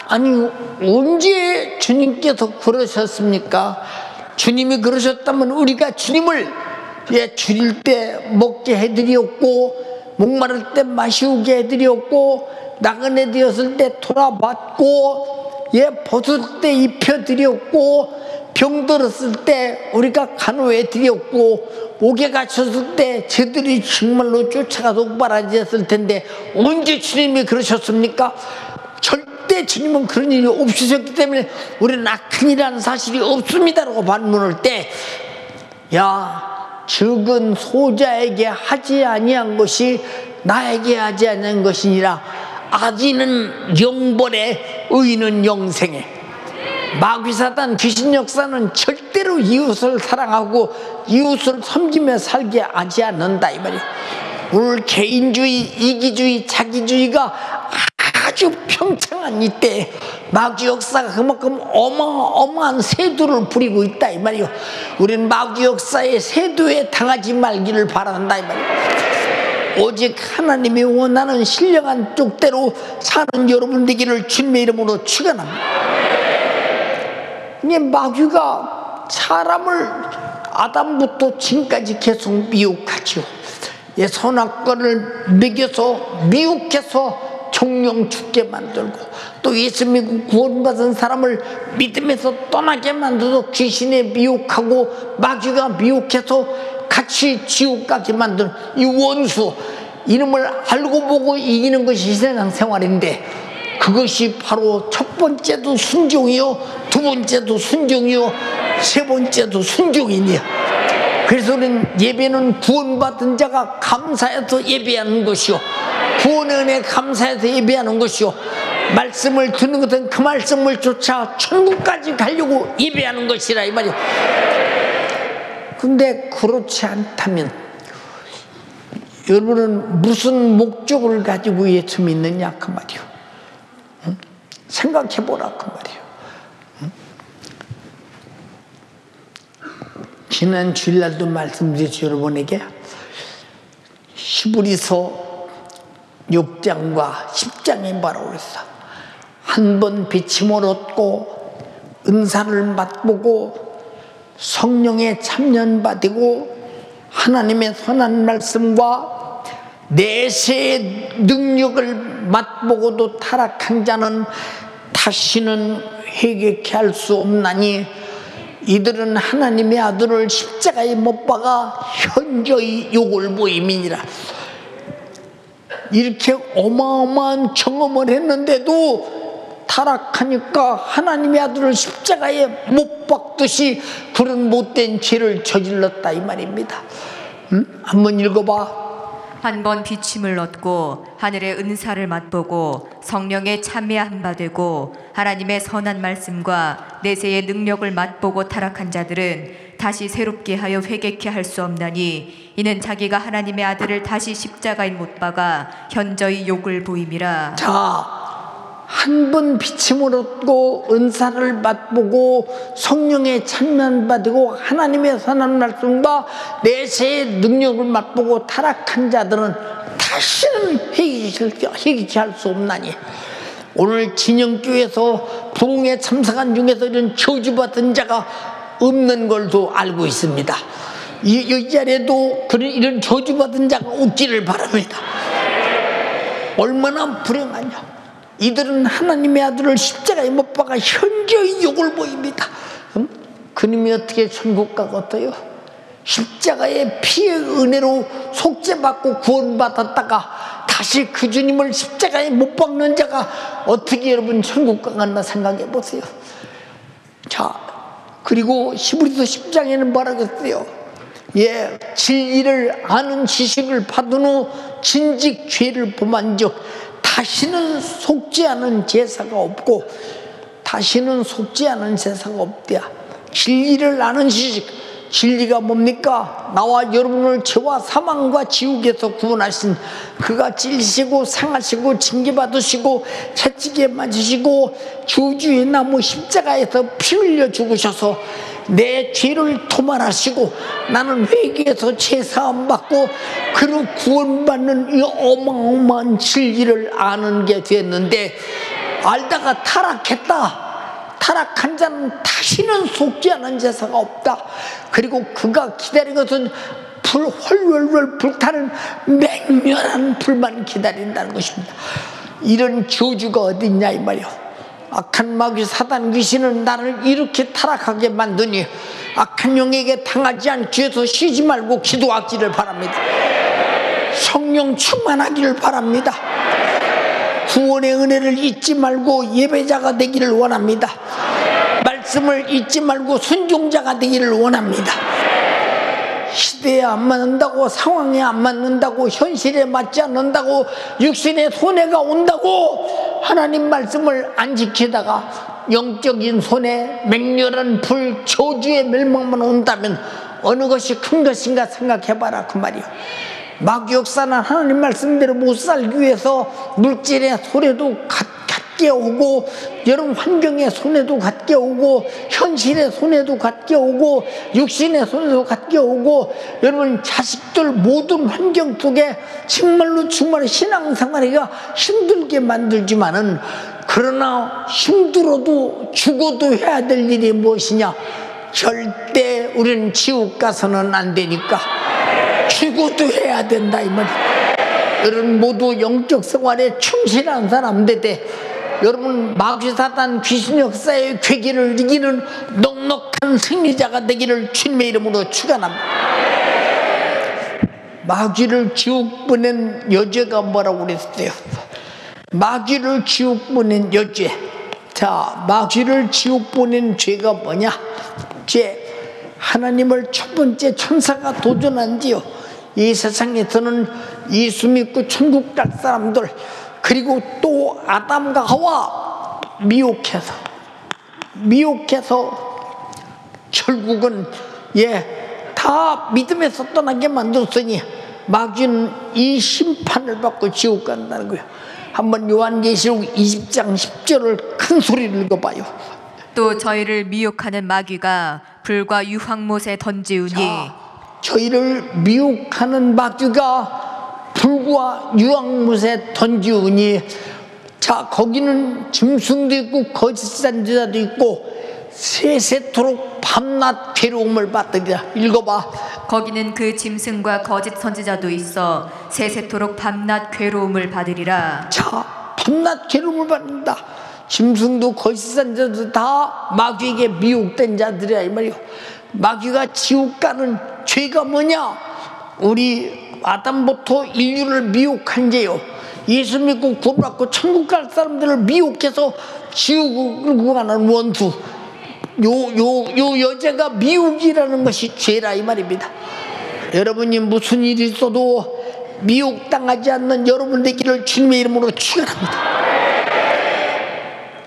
아니 언제 주님께서 그러셨습니까? 주님이 그러셨다면 우리가 주님을 줄일 때 먹게 해드렸고, 목마를 때 마시우게 해드렸고, 나그네 되었을 때 돌아봤고, 벗을 때 입혀드렸고, 병들었을 때 우리가 간호해드렸고, 옥에 갇혔을 때 저들이 정말로 쫓아가서 옥바라지했을 텐데 언제 주님이 그러셨습니까? 절대 주님은 그런 일이 없으셨기 때문에 우리는 악한 일이라는 사실이 없습니다라고 반문할 때, 야, 적은 소자에게 하지 아니한 것이 나에게 하지 아니한 것이니라. 악인은 영벌에 의인은 영생에. 마귀 사단 귀신 역사는 절대로 이웃을 사랑하고 이웃을 섬기며 살게 하지 않는다 이 말이에요. 오늘 개인주의, 이기주의, 자기주의가 아주 평창한 이때 마귀 역사가 그만큼 어마어마한 세두를 부리고 있다 이 말이에요. 우리는 마귀 역사의 세두에 당하지 말기를 바란다 이 말이에요. 오직 하나님이 원하는 신령한 쪽대로 사는 여러분 되기를 주님의 이름으로 축원합니다. 마귀가 사람을 아담부터 지금까지 계속 미혹하죠. 선악과를 먹여서 미혹해서 정령 죽게 만들고, 또 예수 믿고 구원받은 사람을 믿음에서 떠나게 만들어서 귀신에 미혹하고 마귀가 미혹해서 같이 지옥 가게 만드는 이 원수, 이름을 알고 보고 이기는 것이 세상 생활인데, 그것이 바로 첫 번째도 순종이요, 두 번째도 순종이요, 세 번째도 순종이니요. 그래서 우리는 예배는 구원받은 자가 감사해서 예배하는 것이요, 구원의 은혜 감사해서 예배하는 것이요, 말씀을 듣는 것은 그 말씀을 쫓아 천국까지 가려고 예배하는 것이라 이 말이요. 근데 그렇지 않다면 여러분은 무슨 목적을 가지고 예수 믿느냐 그 말이요. 생각해보라 그 말이에요. 지난 주일날도 말씀드렸죠 여러분에게. 히브리서 6장과 10장에 뭐라고 그랬어? 한 번 비침을 얻고 은사를 맛보고 성령에 참여받고 하나님의 선한 말씀과 내세의 능력을 맛보고도 타락한 자는 다시는 회개케 할 수 없나니 이들은 하나님의 아들을 십자가에 못 박아 현저히 욕을 보임이니라. 이렇게 어마어마한 경험을 했는데도 타락하니까 하나님의 아들을 십자가에 못 박듯이 그런 못된 죄를 저질렀다 이 말입니다. 한번 읽어봐. 한 번 비침을 얻고 하늘의 은사를 맛보고 성령의 참여한 바 되고 하나님의 선한 말씀과 내세의 능력을 맛보고 타락한 자들은 다시 새롭게 하여 회개케 할 수 없나니 이는 자기가 하나님의 아들을 다시 십자가에 못 박아 현저히 욕을 보임이라. 자, 한 번 비침을 얻고 은사를 맛보고 성령의 참여한 바 되고 하나님의 선한 말씀과 내세의 능력을 맛보고 타락한 자들은 다시는 회개케 할 수 없나니. 오늘 진영교회에서 부흥에 참석한 중에서 이런 저주받은 자가 없는 걸도 알고 있습니다. 이 자리에도 이런 저주받은 자가 없기를 바랍니다. 얼마나 불행하냐. 이들은 하나님의 아들을 십자가에 못 박아 현저히 욕을 보입니다. 그님이 어떻게 천국 가겠어요? 십자가의 피의 은혜로 속죄받고 구원받았다가 다시 그 주님을 십자가에 못 박는 자가 어떻게 여러분 천국 가겠나 생각해 보세요. 자, 그리고 히브리서 10장에는 뭐라고 했어요? 예, 진리를 아는 지식을 받은 후 진직 죄를 범한즉 다시는 속지 않은 제사가 없고 다시는 속지 않은 제사가 없대야. 진리를 아는 지식, 진리가 뭡니까? 나와 여러분을 죄와 사망과 지옥에서 구원하신 그가 찔리시고 상하시고 징계받으시고 채찍에 맞으시고 저주의 나무 십자가에서 피 흘려 죽으셔서 내 죄를 도말하시고 나는 회개해서 죄사함 받고 그로 구원받는 이 어마어마한 진리를 아는 게 됐는데 알다가 타락했다. 타락한 자는 다시는 속지 않은 제사가 없다. 그리고 그가 기다린 것은 훨훨 불타는 맹렬한 불만 기다린다는 것입니다. 이런 저주가 어디 있냐 이 말이요. 악한 마귀 사단 귀신은 나를 이렇게 타락하게 만드니 악한 영에게 당하지 않기 위해서 쉬지 말고 기도하기를 바랍니다. 성령 충만하기를 바랍니다. 구원의 은혜를 잊지 말고 예배자가 되기를 원합니다. 말씀을 잊지 말고 순종자가 되기를 원합니다. 시대에 안 맞는다고, 상황에 안 맞는다고, 현실에 맞지 않는다고, 육신의 손해가 온다고 하나님 말씀을 안 지키다가 영적인 손해, 맹렬한 불, 저주의 멸망만 온다면 어느 것이 큰 것인가 생각해봐라 그 말이요. 마귀 역사는 하나님 말씀대로 못 살기 위해서 물질의 손해도 갖게 오고 여러분 환경의 손해도 갖게 오고 현실의 손해도 갖게 오고 육신의 손해도 갖게 오고 여러분 자식들 모든 환경 속에 정말로 신앙생활이가 힘들게 만들지만은 그러나 힘들어도 죽어도 해야 될 일이 무엇이냐? 절대 우리는 지옥 가서는 안 되니까 죽어도 해야 된다 이 말이에요. 여러분 모두 영적 생활에 충실한 사람들 돼 여러분 마귀 사단 귀신 역사의 괴기를 이기는 넉넉한 승리자가 되기를 주님의 이름으로 축원합니다. 마귀를 지옥 보낸 여죄가 뭐라고 그랬어요? 마귀를 지옥 보낸 여죄. 자, 마귀를 지옥 보낸 죄가 뭐냐? 죄. 하나님을 첫 번째 천사가 도전한지요. 이 세상에서는 예수 믿고 천국 갈 사람들 그리고 또 아담과 하와 미혹해서 결국은 다 믿음에서 떠나게 만들었으니 마귀는 이 심판을 받고 지옥 간다는 거예요. 한번 요한계시록 20장 10절을 큰 소리를 읽어봐요. 또 저희를 미혹하는 마귀가 불과 유황못에 던지우니. 자, 저희를 미혹하는 마귀가 불과 유황못에 던지우니. 자, 거기는 짐승도 있고 거짓 선지자도 있고 세세토록 밤낮 괴로움을 받으리라. 읽어봐. 거기는 그 짐승과 거짓 선지자도 있어 세세토록 밤낮 괴로움을 받으리라. 자, 밤낮 괴로움을 받는다. 짐승도 거짓 선지자도 다 마귀에게 미혹된 자들이야 이 말이요. 마귀가 지옥 가는 죄가 뭐냐? 우리 아담부터 인류를 미혹한 죄요. 예수 믿고 구원받고 천국 갈 사람들을 미혹해서 지옥을 가는 원수. 요 여자가 미혹이라는 것이 죄라 이 말입니다. 여러분이 무슨 일이 있어도 미혹당하지 않는 여러분 되기를 주님의 이름으로 축원합니다.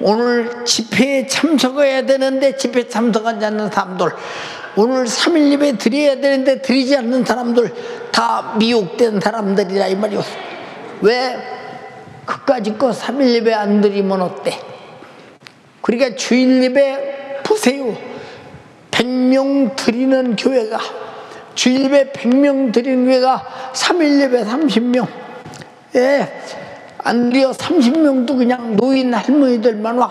오늘 집회에 참석해야 되는데 집회에 참석하지 않는 사람들, 오늘 3일 예배 드려야 되는데 드리지 않는 사람들 다 미혹된 사람들이라 이 말이오. 왜? 그까짓 거 3일 예배 안 드리면 어때? 그러니까 주일 예배 보세요. 100명 드리는 교회가, 주일 예배 100명 드리는 교회가 3일 예배 30명. 예, 안 드려 30명도 그냥 노인 할머니들만 와.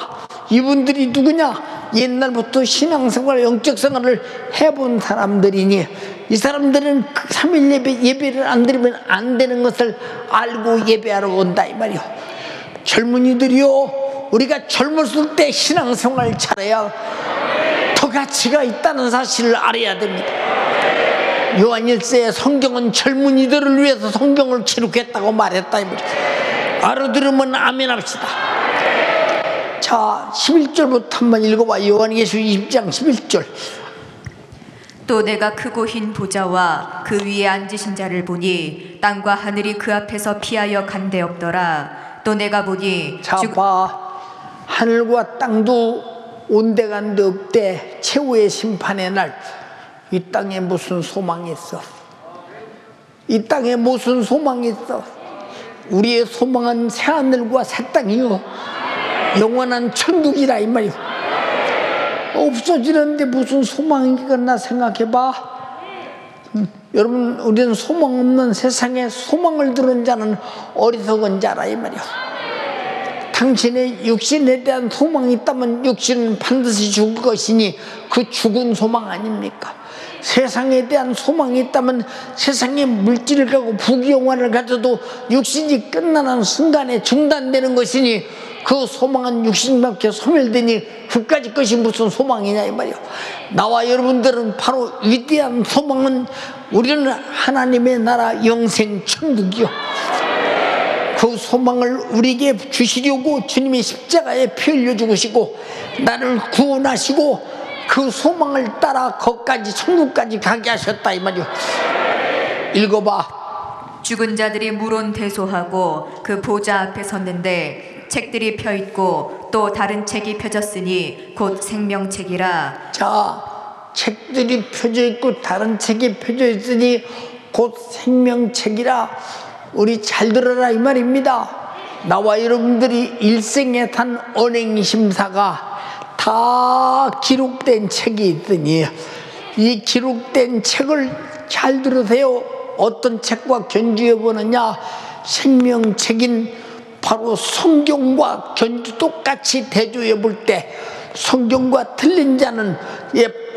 이분들이 누구냐? 옛날부터 신앙생활, 영적생활을 해본 사람들이니 이 사람들은 3일 예배를 안 드리면 안 되는 것을 알고 예배하러 온다 이 말이요. 젊은이들이요, 우리가 젊었을 때 신앙생활 잘해야 더 가치가 있다는 사실을 알아야 됩니다. 요한 1세에 성경은 젊은이들을 위해서 성경을 기록했다고 말했다 이 말이요. 알아들으면 아멘 합시다. 자, 11절부터 한번 읽어봐. 요한계시록 20장 11절. 또 내가 크고 흰 보좌와 그 위에 앉으신 자를 보니 땅과 하늘이 그 앞에서 피하여 간데 없더라. 또 내가 보니 자, 봐. 하늘과 땅도 온데간데 없대. 최후의 심판의 날. 이 땅에 무슨 소망이 있어? 이 땅에 무슨 소망이 있어? 우리의 소망은 새하늘과 새 땅이요, 영원한 천국이라 이 말이요. 없어지는데 무슨 소망이 있겠나 생각해봐. 여러분, 우리는 소망 없는 세상에 소망을 두는 자는 어리석은 자라 이 말이요. 당신의 육신에 대한 소망이 있다면 육신은 반드시 죽을 것이니 그 죽은 소망 아닙니까? 세상에 대한 소망이 있다면 세상의 물질을 가고 부귀영화를 가져도 육신이 끝나는 순간에 중단되는 것이니 그 소망은 육신밖에 소멸되니 그까짓 것이 무슨 소망이냐 이 말이요. 나와 여러분들은 바로 위대한 소망은 우리는 하나님의 나라 영생 천국이요. 그 소망을 우리에게 주시려고 주님이 십자가에 피 흘려 죽으시고 나를 구원하시고 그 소망을 따라 거기까지 천국까지 가게 하셨다 이 말이요. 읽어봐. 죽은 자들이 물론대소하고 그 보좌 앞에 섰는데 책들이 펴있고 또 다른 책이 펴졌으니 곧 생명책이라. 자, 책들이 펴져 있고 다른 책이 펴져 있으니 곧 생명책이라. 우리 잘 들어라 이 말입니다. 나와 여러분들이 일생에 탄 언행심사가 다 기록된 책이 있더니 이 기록된 책을 잘 들으세요. 어떤 책과 견주해 보느냐? 생명책인 바로 성경과 똑같이 대조해 볼 때 성경과 틀린 자는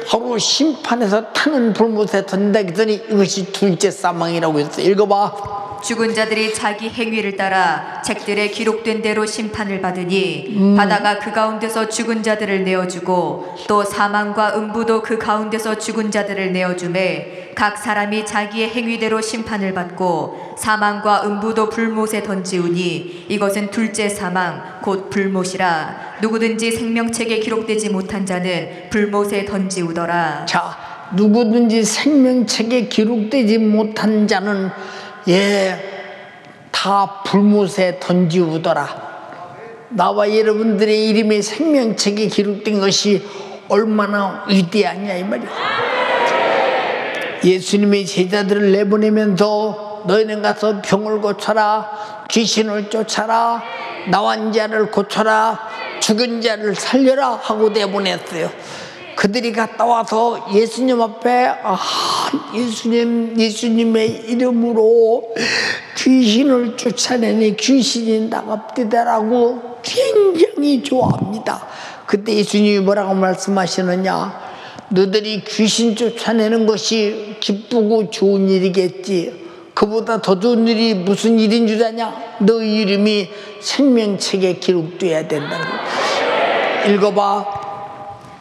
바로 심판에서 타는 불못에 던다 했더니 이것이 둘째 사망이라고 했어요. 읽어봐. 죽은 자들이 자기 행위를 따라 책들에 기록된 대로 심판을 받으니 바다가 그 가운데서 죽은 자들을 내어주고 또 사망과 음부도 그 가운데서 죽은 자들을 내어주매 각 사람이 자기의 행위대로 심판을 받고 사망과 음부도 불못에 던지우니 이것은 둘째 사망 곧 불못이라. 누구든지 생명책에 기록되지 못한 자는 불못에 던지우더라. 자, 누구든지 생명책에 기록되지 못한 자는 다 불못에 던지우더라. 나와 여러분들의 이름이 생명책에 기록된 것이 얼마나 위대하냐 이 말이야. 예수님의 제자들을 내보내면서 너희는 가서 병을 고쳐라, 귀신을 쫓아라, 나환 자를 고쳐라, 죽은 자를 살려라 하고 내보냈어요. 그들이 갔다 와서 예수님 앞에 예수님의 이름으로 귀신을 쫓아내니 귀신이 나갑디다라고 굉장히 좋아합니다. 그때 예수님이 뭐라고 말씀하시느냐? 너희들이 귀신 쫓아내는 것이 기쁘고 좋은 일이겠지. 그보다 더 좋은 일이 무슨 일인 줄 아냐? 너희 이름이 생명책에 기록돼야 된다는 거야. 읽어봐.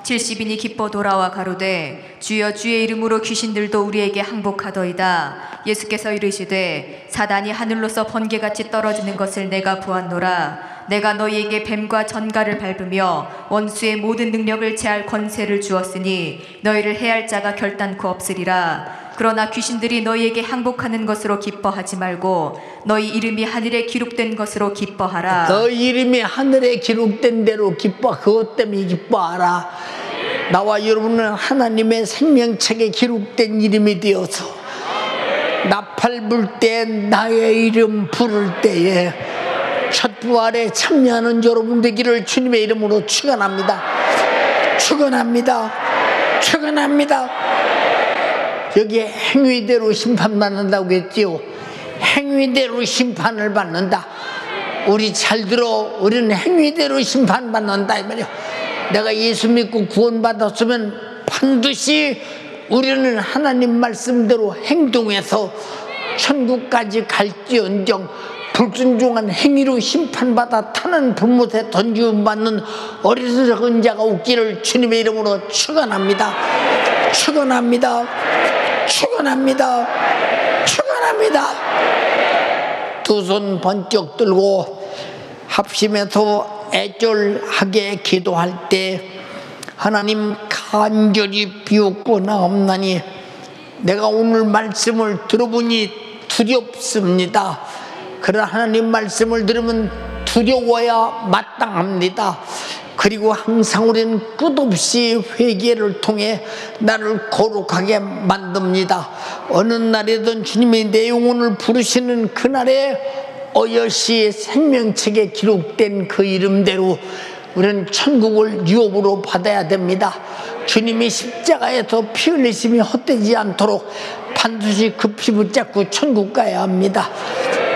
70인이 기뻐 돌아와 가로되 주여 주의 이름으로 귀신들도 우리에게 항복하더이다. 예수께서 이르시되 사단이 하늘로서 번개같이 떨어지는 것을 내가 보았노라. 내가 너희에게 뱀과 전갈을 밟으며 원수의 모든 능력을 제할 권세를 주었으니 너희를 해할 자가 결단코 없으리라. 그러나 귀신들이 너희에게 항복하는 것으로 기뻐하지 말고 너희 이름이 하늘에 기록된 것으로 기뻐하라. 너희 이름이 하늘에 기록된 대로 그것 때문에 기뻐하라. 나와 여러분은 하나님의 생명책에 기록된 이름이 되어서 나팔 불 때 나의 이름 부를 때에 첫 부활에 참여하는 여러분 되기를 주님의 이름으로 축원합니다. 축원합니다. 축원합니다. 여기에 행위대로 심판받는다고 했지요. 행위대로 심판을 받는다. 우리 잘 들어. 우리는 행위대로 심판받는다 이 말이야. 내가 예수 믿고 구원받았으면 반드시 우리는 하나님 말씀대로 행동해서 천국까지 갈지언정 불순종한 행위로 심판받아 타는 불못에 던지움받는 어리석은 자가 없기를 주님의 이름으로 축원합니다. 축원합니다. 축원합니다. 축원합니다. 두 손 번쩍 들고 합심해서 애절하게 기도할 때 하나님 간절히 비웃고나옵나니 내가 오늘 말씀을 들어보니 두렵습니다. 그러나 하나님 말씀을 들으면 두려워야 마땅합니다. 그리고 항상 우리는 끝없이 회개를 통해 나를 거룩하게 만듭니다. 어느 날이든 주님이 내 영혼을 부르시는 그날에 어여시 생명책에 기록된 그 이름대로 우리는 천국을 유업으로 받아야 됩니다. 주님이 십자가에서 피 흘리심이 헛되지 않도록 반드시 급히 붙잡고 천국 가야 합니다.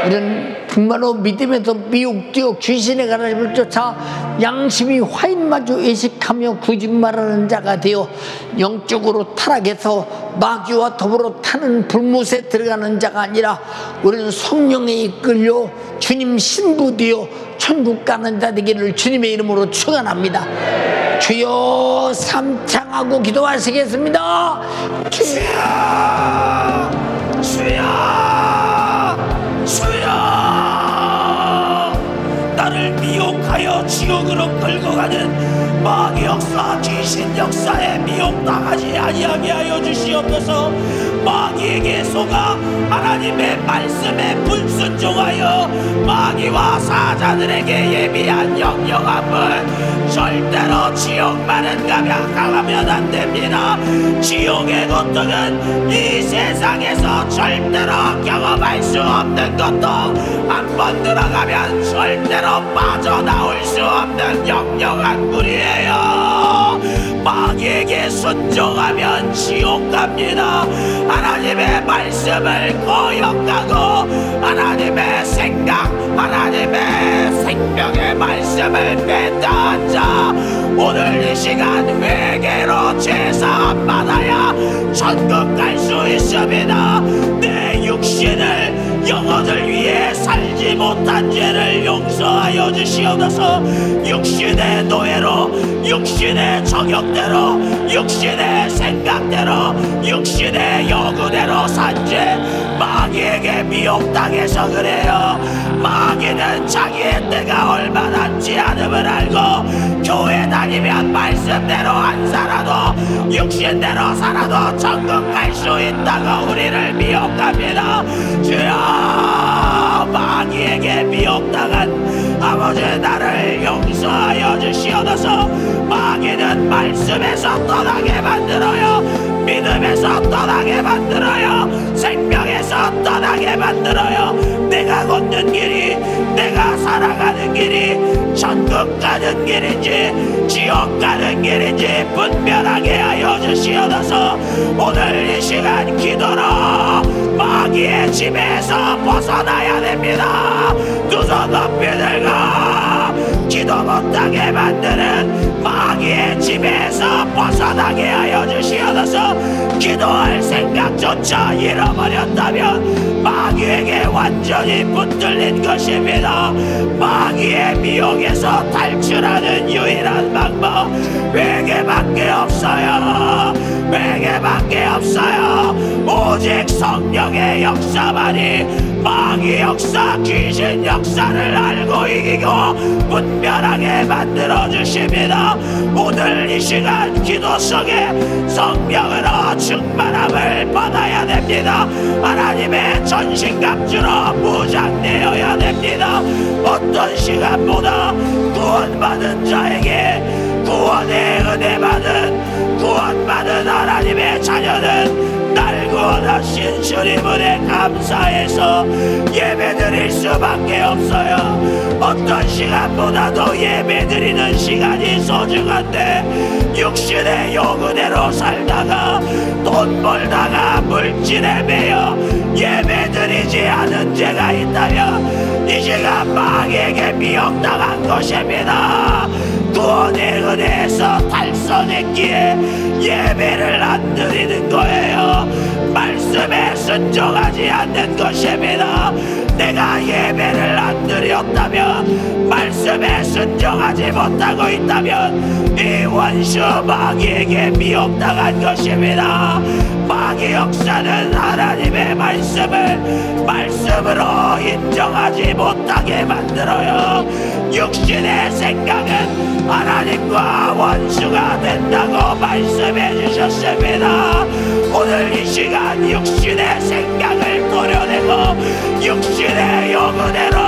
우리는 정말로 믿음에서 미혹되어 귀신의 가라짐을 쫓아 양심이 화인마저 의식하며 거짓말하는 자가 되어 영적으로 타락해서 마귀와 더불어 타는 불못에 들어가는 자가 아니라 우리는 성령에 이끌려 주님 신부되어 천국 가는 자 되기를 주님의 이름으로 축원합니다. 주여 삼창하고 기도하시겠습니다. 주여 주여 주여 나를 미혹하여 지옥으로 끌고 가는 마귀 역사 귀신 역사에 미혹당하지 아니하게 하여 주시옵소서. 마귀에게 속아 하나님의 말씀에 불순종하여 마귀와 사자들에게 예비한 영영함을 절대로 지옥만은 가면 안 됩니다. 지옥의 고통은 이 세상에서 절대로 경험할 수 없는 것도 한 번 들어가면 절대로 빠져나올 수 없는 영영한 물이에요. 마귀에게 순종하면 지옥 갑니다. 하나님의 말씀을 거역하고 하나님의 생각, 하나님의 생명의 말씀을 뺀다한 자 오늘 이 시간 회개로 제사함 받아야 천국 갈 수 있습니다. 내 육신을 영혼을 위해 살지 못한 죄를 용서하여 주시옵소서. 육신의 노예로 육신의 정욕대로 육신의 생각대로 육신의 요구대로 산 죄 마귀에게 미혹당해서 그래요. 마귀는 자기의 때가 얼마 남지 않음을 알고 교회 다니면 말씀대로 안 살아도 육신대로 살아도 천국 갈 수 있다고 우리를 미혹합니다. 주여 마귀에게 미혹당한 아버지 나를 용서하여 주시옵소서. 마귀는 말씀에서 떠나게 만들어요. 믿음에서 떠나게 만들어요. 생명에서 떠나게 만들어요. 내가 걷는 길이 내가 살아가는 길이 천국 가는 길인지 지옥 가는 길인지 분별하게 하여 주시옵소서. 오늘 이 시간 기도로 마귀의 집에서 벗어나야 됩니다. 두 손 높이 들고 기도 못하게 만드는 마귀의 집에서 벗어나게 하여 주시옵소서. 기도할 생각조차 잃어버렸다면 마귀에게 완전히 붙들린 것입니다. 마귀의 미혹에서 탈출하는 유일한 방법 회개밖에 없어요. 회개밖에 없어요. 오직 성령의 역사만이 마귀 역사 귀신 역사를 알고 이기고 분별하게 만들어 주십니다. 오늘 이 시간 기도 속에 성령으로 충만함을 받아야 됩니다. 하나님의 전신갑주로 무장되어야 됩니다. 어떤 시간보다 구원받은 자에게 구원의 은혜 받은 구원받은 하나님의 자녀는 날 구원하신 주님을 감사해서 예배드릴 수밖에 없어요. 어떤 시간보다도 예배드리는 시간이 소중한데 육신의 요구대로 살다가 돈 벌다가 물질에 매여 예배드리지 않은 죄가 있다면 이 죄가 마귀에게 미혹당한 것입니다. 구원의 은혜에서 달성했기에 예배를 안 드리는 거예요. 말씀에 순종하지 않는 것입니다. 내가 예배를 안 드렸다면, 말씀에 순종하지 못하고 있다면 이 원수 마귀에게 미혹당한 것입니다. 마귀 역사는 하나님의 말씀을 말씀으로 인정하지 못하게 만들어요. 육신의 생각은 하나님과 원수가 된다고 말씀해 주셨습니다. 오늘 이 시간 육신의 생각을 도려내고 육신의 요구대로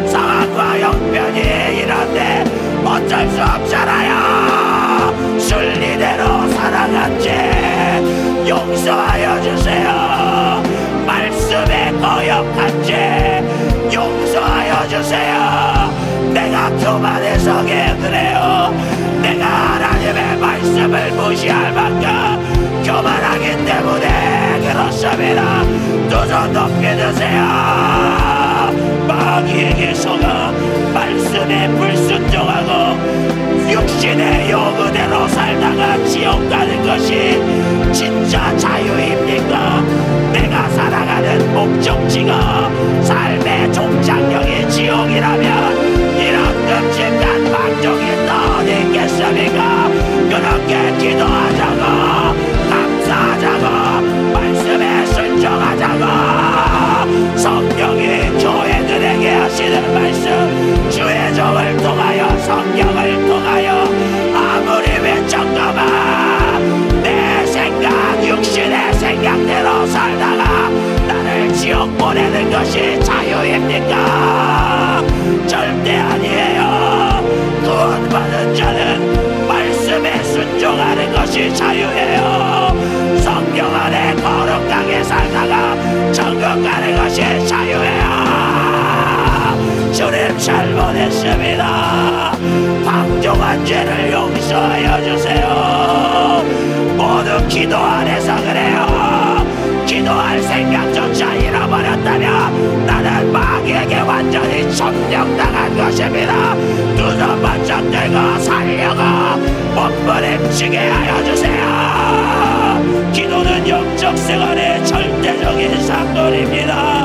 상황과 형편이 이런데 어쩔 수 없잖아요. 순리대로 살아간 죄 용서하여 주세요. 말씀에 거역한 죄 용서하여 주세요. 내가 교만해서 그래요. 내가 하나님의 말씀을 무시할 만큼 교만하기 때문에 그렇습니다. 두 손 높이 드세요. 마귀에게 속아 말씀에 불순종하고 육신의 요구대로 살다가 지옥 가는 것이 진짜 자유입니까? 내가 살아가는 목적지가 삶의 종착역이 지옥이라면 이런 끔찍한 방종이 또 어디 있겠습니까? 그렇게 기도하자고 감사하자고 말씀에 순종하자고 성령이 교회들에게 하시는 말씀 주의 종을 통하여 성령을 통하여 아무리 외쳤거나 내 생각 육신의 생각대로 살다가 나를 지옥 보내는 것이 자유입니까? 절대 아니에요. 구원받은 자는 말씀에 순종하는 것이 자유예요. 성령 안에 거룩하게 살다가 천국 가는 것이 자유예요. 주님 잘못했습니다. 방종한 죄를 용서하여 주세요. 모두 기도 안에서 그래요. 기도할 생각조차 잃어버렸다면 나는 마귀에게 완전히 점령당한 것입니다. 두 손 번쩍 들고 살려고 몸부림치게 하여 주세요. 기도는 영적 생활의 절대적인 사건입니다.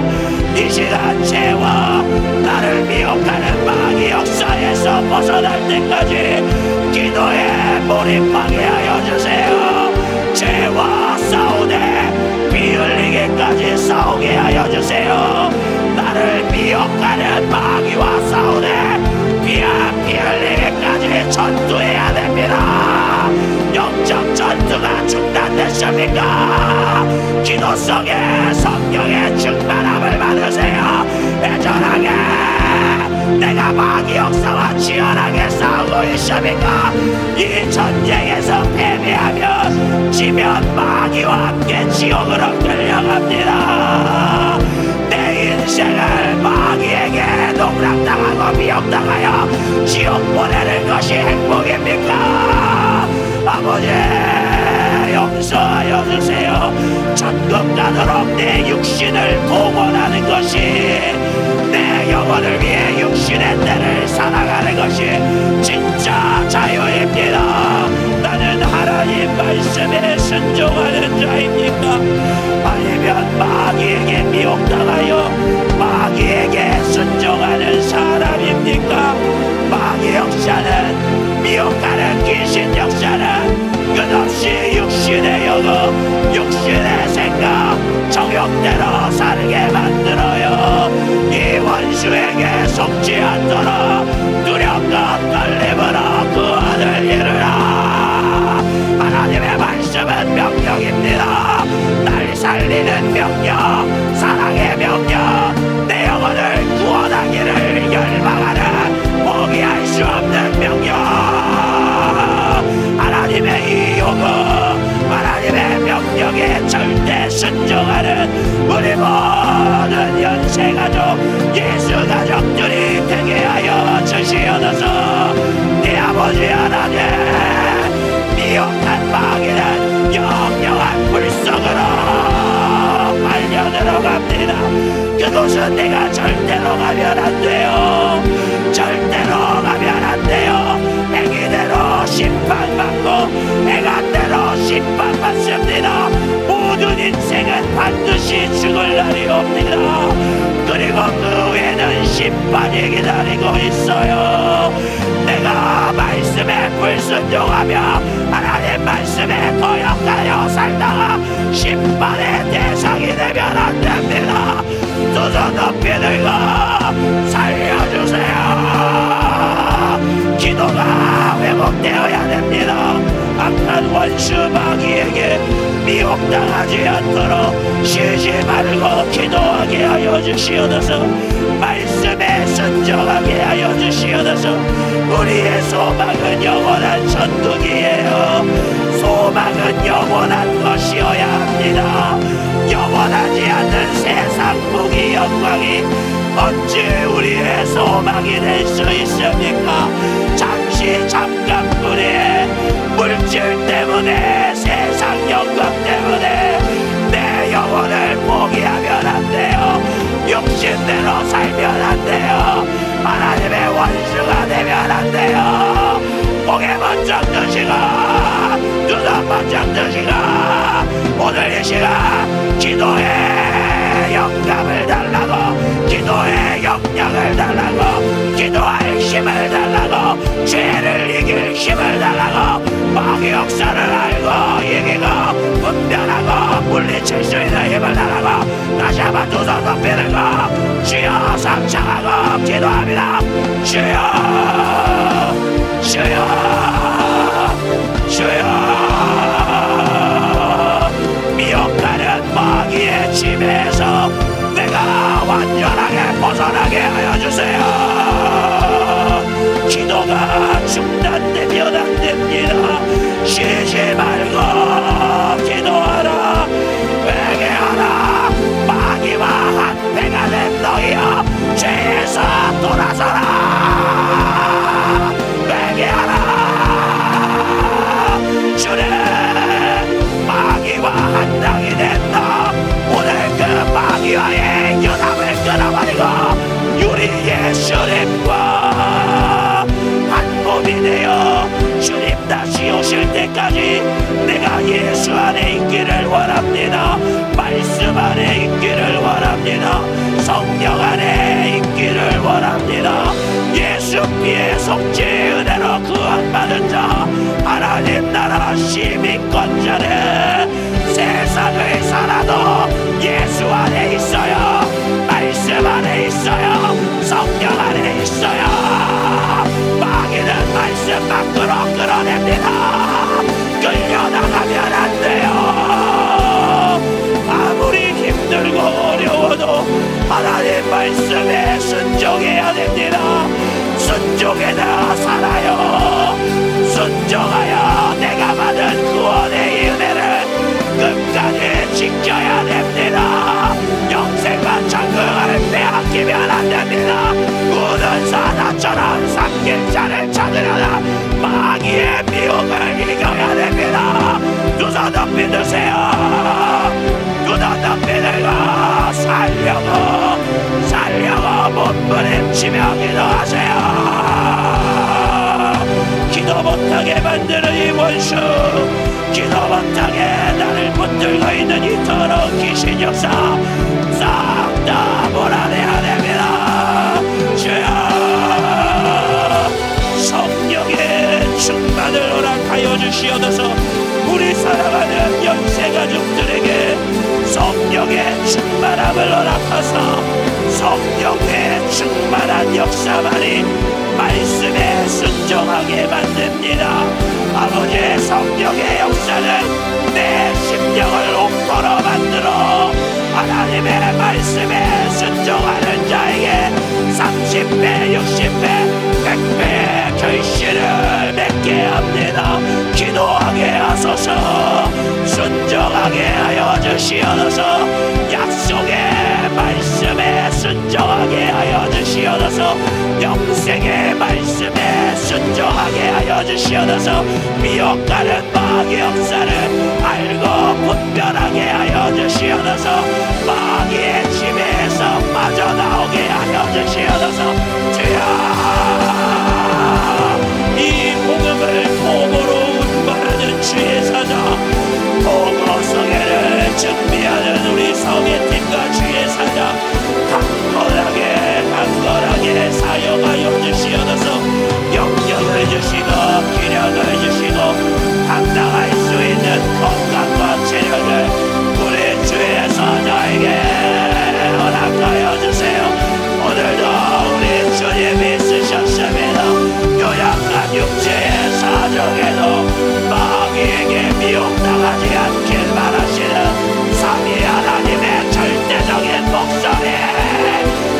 이 시간 죄와 나를 미혹하는 마귀 역사에서 벗어날 때까지 기도에 몰입하게 하여 주세요. 죄와 싸우되 피 흘리기까지 싸우게 하여 주세요. 나를 미혹하는 마귀와 싸우되 피 흘리기까지 전투해야 됩니다. 영적 전투가 중단됐습니까? 기도 속에 성령의 충만함을 받으세요. 애절하게 내가 마귀 역사와 치열하게 싸우고 있습니까? 이 전쟁에서 패배하면 지면 마귀와 함께 지옥으로 끌려갑니다. 내 인생을 마귀에게 농락당하고 미혹당하여 지옥 보내는 것이 행복입니까? 아버지 용서하여 주세요. 천국 가도록 내 육신을 동원하는 것이 내 영혼을 위해 육신의 때를 살아가는 것이 진짜 자유입니다. 나는 하나님 말씀에 순종하는 자입니까? 아니면 마귀에게 미혹당하여 마귀에게 순종하는 사람입니까? 마귀 역사는 미혹하는 귀신 역사는 끝없이 육신의 영혼 육신의 생각 정욕대로 살게 만들어요. 이 원수에게 속지 않도록 두려움과 떨림으로 구원을 이루라. 하나님의 말씀은 명령 명령입니다. 날 살리는 명령, 사랑의 명령, 내 영혼을 구원하기를 열망하는 포기할 수 없는 명령. 하나님의 이 요구, 하나님의 명령에 절대 순종하는 우리 모든 연세가족, 예수가족들이 되게 하여 주시옵소서. 네 아버지 하나님, 미혹한 마귀는 영영한 불속으로 빨려 들어갑니다. 그곳은 내가 절대로 가면 안 돼요. 절대로 가면 안 돼요. 행위대로 심판받고 행한대로 심판받습니다. 모든 인생은 반드시 죽을 날이 옵니다. 그리고 그 후에는 심판이 기다리고 있어요. 내가 말씀에 불순종하며 하나님 말씀에 거역하여 살다가 심판의 대상이 되면 안 됩니다. 두 손 높이 들고 살려주세요. 기도가 회복되어야 됩니다. 악한 원수 마귀에게 미혹당하지 않도록 쉬지 말고 기도하게 하여 주시옵소서. 말씀에 순종하게 하여 주시옵소서. 우리의 소망은 영원한 천국이에요. 소망은 영원한 것이어야 합니다. 영원하지 않는 세상 무기 영광이 어찌 우리의 소망이 될 수 있습니까? 잠시 잠깐뿐의 물질 때문에, 세상 영광 때문에 내 영혼을 포기하면 안 돼요. 육신대로 살면 안 돼요. 하나님의 원수가 되면 안 돼요. 고개 번쩍 드시고 눈 번쩍 드시고 오늘 이 시간 기도의 영감을 달라고, 기도의 역량을 달라고, 기도할 힘을 달라고, 죄를 이길 힘을 달라고, 마귀 역사를 알고 이기고 분별하고 물리칠 수 있는 힘을 달라고 다시 한번 두 손 높이 들고 주여 상창하고 기도합니다. 주여, 주여, 주여. 미혹하는 마귀의 집에서 내가 완전하게 벗어나게 하여 주세요. 기도가 중단되면 안 됩니다. 쉬지 말고 기도하라. 회개하라. 마귀와 한패가 된 너희여, 죄에서 돌아서라. 회개하라. 주는 마귀와 한당이 된다. 오늘 그 마귀와의 연합을 끊어버리고 우리 예수님과 한 몸이 되어 주님 다시 오실 때까지 내가 예수 안에 있기를 원합니다. 말씀 안에 있기를 원합니다. 성령 안에 있기를 원합니다. 예수 피의 속죄 은혜로 구원받은 자, 하나님 나라 시민권자는 세상을 살아도 예수 안에 있어요. 말씀 안에 있어요. 성령 안에 있어요. 마귀는 말씀 밖으로 끌어냅니다. 끌려나가면 안 돼요. 아무리 힘들고 어려워도 하나님 말씀에 순종해야 됩니다. 순종에다 살아요. 순종하여 내가 받은 구원의 은혜를 끝까지 지켜야 됩니다. 영생과 천국을 빼앗기면 안 됩니다. 우는 사자처럼 삼킬 자를 찾으려다 마귀의 미혹을 이겨야 됩니다. 두 손 높이 드세요. 두 손 높이 들고 살려고 몸부림치며 기도하세요. 기도 못하게 만드는 이 원수, 기도 못하게 나를 붙들고 있는 이 더러운 귀신 역사 싹 다 몰아내야 됩니다. 주여, 성령의 충만을 허락하여 주시옵소서. 우리 사랑하는 연세가족들에게 성령의 충만함을 허락하사 성령의 충만한 역사만이 말씀에 순종하게 만듭니다. 아버지의 성령의 역사는 내 심령 주시옵소서. 약속의 말씀에 순종하게 하여 주시옵소서. 영생의 말씀에 순종하게 하여 주시옵소서. 미혹하는 마귀 역사를 알고 분별하게 하여 주시옵소서. 마귀의 지배에서 빠져나오게 하여 주시옵소서. 주여, 이 복음을 복으로 운반하는 주의 사자, 복음성회를 준비하는 우리 성회팀과 주의 사자, 강건하게 사용하여 주시옵소서. 영역을 주시고 기력을 주시고 감당할 수 있는 건강과 체력을 우리 주의 사자에게 허락하여 주세요. 오늘도 우리 주님이 쓰셨습니다. 요약한 육체의 사정에도 마귀에게 미혹당하지 않길 바라시는 삼위 하나님의 절대적인 목소리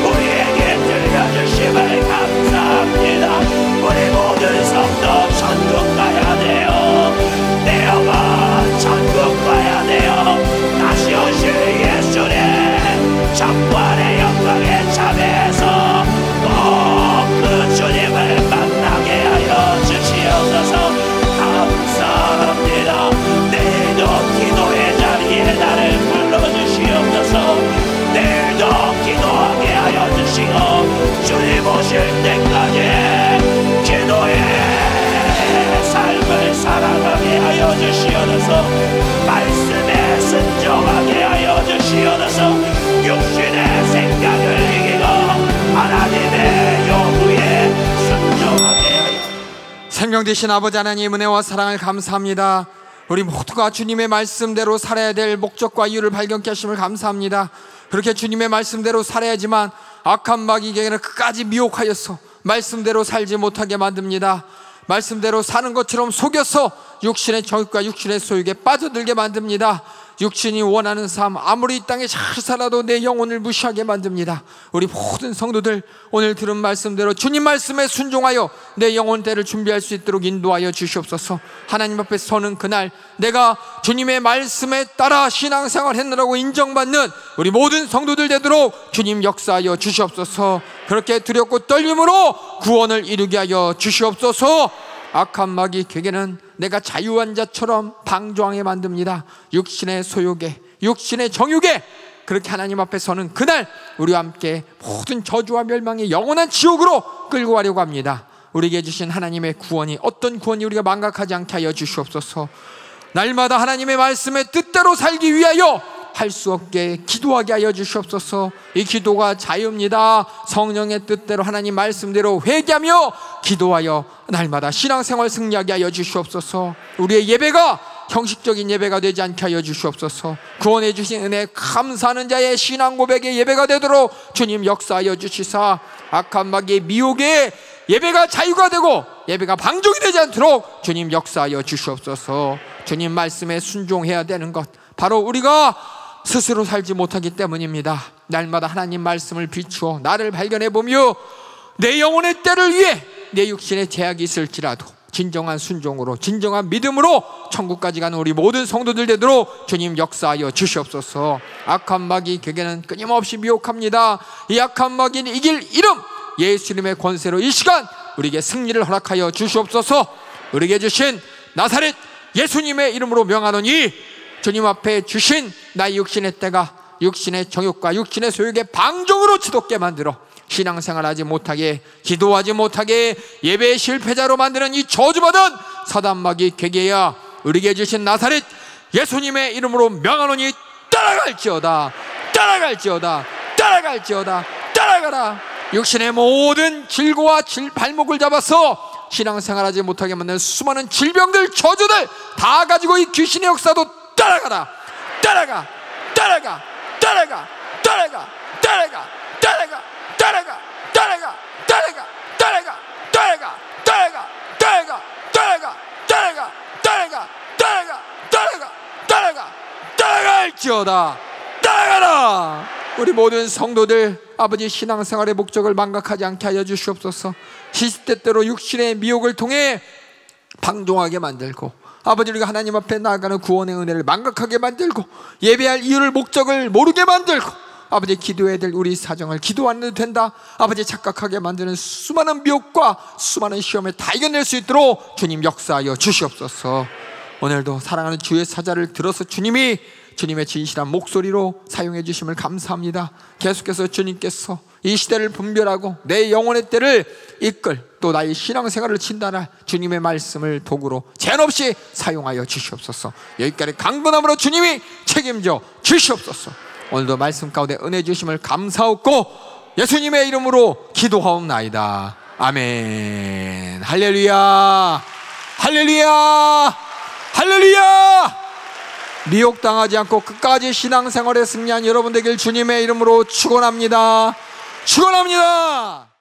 우리에게 들려주심을 감사합니다. 우리 모든 성도 천국 가야 돼요. 내 영혼 천국 가야 돼요. 다시 오실 예수님 전부활의 영광에 참여해서 꼭 그 주님을 만나게 하여 주시옵소서. 감사합니다. 내일도 기도의 자리에 나를 불러주시옵소서. 내일도 기도하게 하여 주시고 주님 오실 때까지 기도의 삶을 살아가게 하여 주시옵소서. 말씀에 순종하게 하여 주시옵소서. 육신의 생각을 이기고 하나님의 요구에 순종하게 하여. 생명 되신 아버지 하나님, 은혜와 사랑을 감사합니다. 우리 모두가 주님의 말씀대로 살아야 될 목적과 이유를 발견케 하심을 감사합니다. 그렇게 주님의 말씀대로 살아야지만 악한 마귀에게는 끝까지 미혹하여서 말씀대로 살지 못하게 만듭니다. 말씀대로 사는 것처럼 속여서 육신의 정욕과 육신의 소욕에 빠져들게 만듭니다. 육신이 원하는 삶, 아무리 이 땅에 잘 살아도 내 영혼을 무시하게 만듭니다. 우리 모든 성도들 오늘 들은 말씀대로 주님 말씀에 순종하여 내 영혼대를 준비할 수 있도록 인도하여 주시옵소서. 하나님 앞에 서는 그날 내가 주님의 말씀에 따라 신앙생활 했느라고 인정받는 우리 모든 성도들 되도록 주님 역사하여 주시옵소서. 그렇게 두렵고 떨림으로 구원을 이루게 하여 주시옵소서. 악한 마귀에게는 내가 자유한 자처럼 방종하게 만듭니다. 육신의 소욕에, 육신의 정욕에. 그렇게 하나님 앞에 서는 그날 우리와 함께 모든 저주와 멸망의 영원한 지옥으로 끌고 가려고 합니다. 우리에게 주신 하나님의 구원이 어떤 구원이 우리가 망각하지 않게 하여 주시옵소서. 날마다 하나님의 말씀의 뜻대로 살기 위하여 할 수 없게 기도하게 하여 주시옵소서. 이 기도가 자유입니다. 성령의 뜻대로 하나님 말씀대로 회개하며 기도하여 날마다 신앙생활 승리하게 하여 주시옵소서. 우리의 예배가 형식적인 예배가 되지 않게 하여 주시옵소서. 구원해 주신 은혜 감사하는 자의 신앙 고백의 예배가 되도록 주님 역사하여 주시사 악한 마귀의 미혹에 예배가 자유가 되고 예배가 방종이 되지 않도록 주님 역사하여 주시옵소서. 주님 말씀에 순종해야 되는 것 바로 우리가 스스로 살지 못하기 때문입니다. 날마다 하나님 말씀을 비추어 나를 발견해 보며 내 영혼의 때를 위해 내 육신에 제약이 있을지라도 진정한 순종으로 진정한 믿음으로 천국까지 가는 우리 모든 성도들 되도록 주님 역사하여 주시옵소서. 악한 마귀에게는 끊임없이 미혹합니다. 이 악한 마귀는 이길 이름 예수님의 권세로 이 시간 우리에게 승리를 허락하여 주시옵소서. 우리에게 주신 나사렛 예수님의 이름으로 명하노니 주님 앞에 주신 나의 육신의 때가 육신의 정욕과 육신의 소욕의 방종으로 지독게 만들어 신앙생활하지 못하게 기도하지 못하게 예배의 실패자로 만드는 이 저주받은 사단마귀 괴계야 우리에게 주신 나사렛 예수님의 이름으로 명하노니 따라갈지어다 따라갈지어다 따라갈지어다 따라가라. 육신의 모든 질고와 발목을 잡아서 신앙생활하지 못하게 만드는 수많은 질병들 저주들 다 가지고 이 귀신의 역사도 따라가라 따라가 따라가 따라가 따라가 따라가 따라가 따라가 따라가 따라가 따라가 따라가 따라가 따라가 따라가 따라가 따라가 따라가 따라가 따라가 따라갈지어다 따라가라. 우리 모든 성도들 아버지 신앙생활의 목적을 망각하지 않게 하여 주시옵소서. 시시때때로 육신의 미혹을 통해 방종하게 만들고 아버지, 우리가 하나님 앞에 나아가는 구원의 은혜를 망각하게 만들고 예배할 이유를, 목적을 모르게 만들고 아버지, 기도해야 될 우리 사정을 기도 안 해도 된다 아버지 착각하게 만드는 수많은 미혹과 수많은 시험을 다 이겨낼 수 있도록 주님 역사하여 주시옵소서. 오늘도 사랑하는 주의 사자를 들어서 주님이 주님의 진실한 목소리로 사용해 주심을 감사합니다. 계속해서 주님께서 이 시대를 분별하고 내 영혼의 때를 이끌, 또 나의 신앙생활을 진단할 주님의 말씀을 도구로 제한없이 사용하여 주시옵소서. 여기까지 강건함으로 주님이 책임져 주시옵소서. 오늘도 말씀 가운데 은혜 주심을 감사하고 예수님의 이름으로 기도하옵나이다. 아멘. 할렐루야, 할렐루야, 할렐루야. 미혹당하지 않고 끝까지 신앙생활에 승리한 여러분 되길 주님의 이름으로 축원합니다. 축원합니다.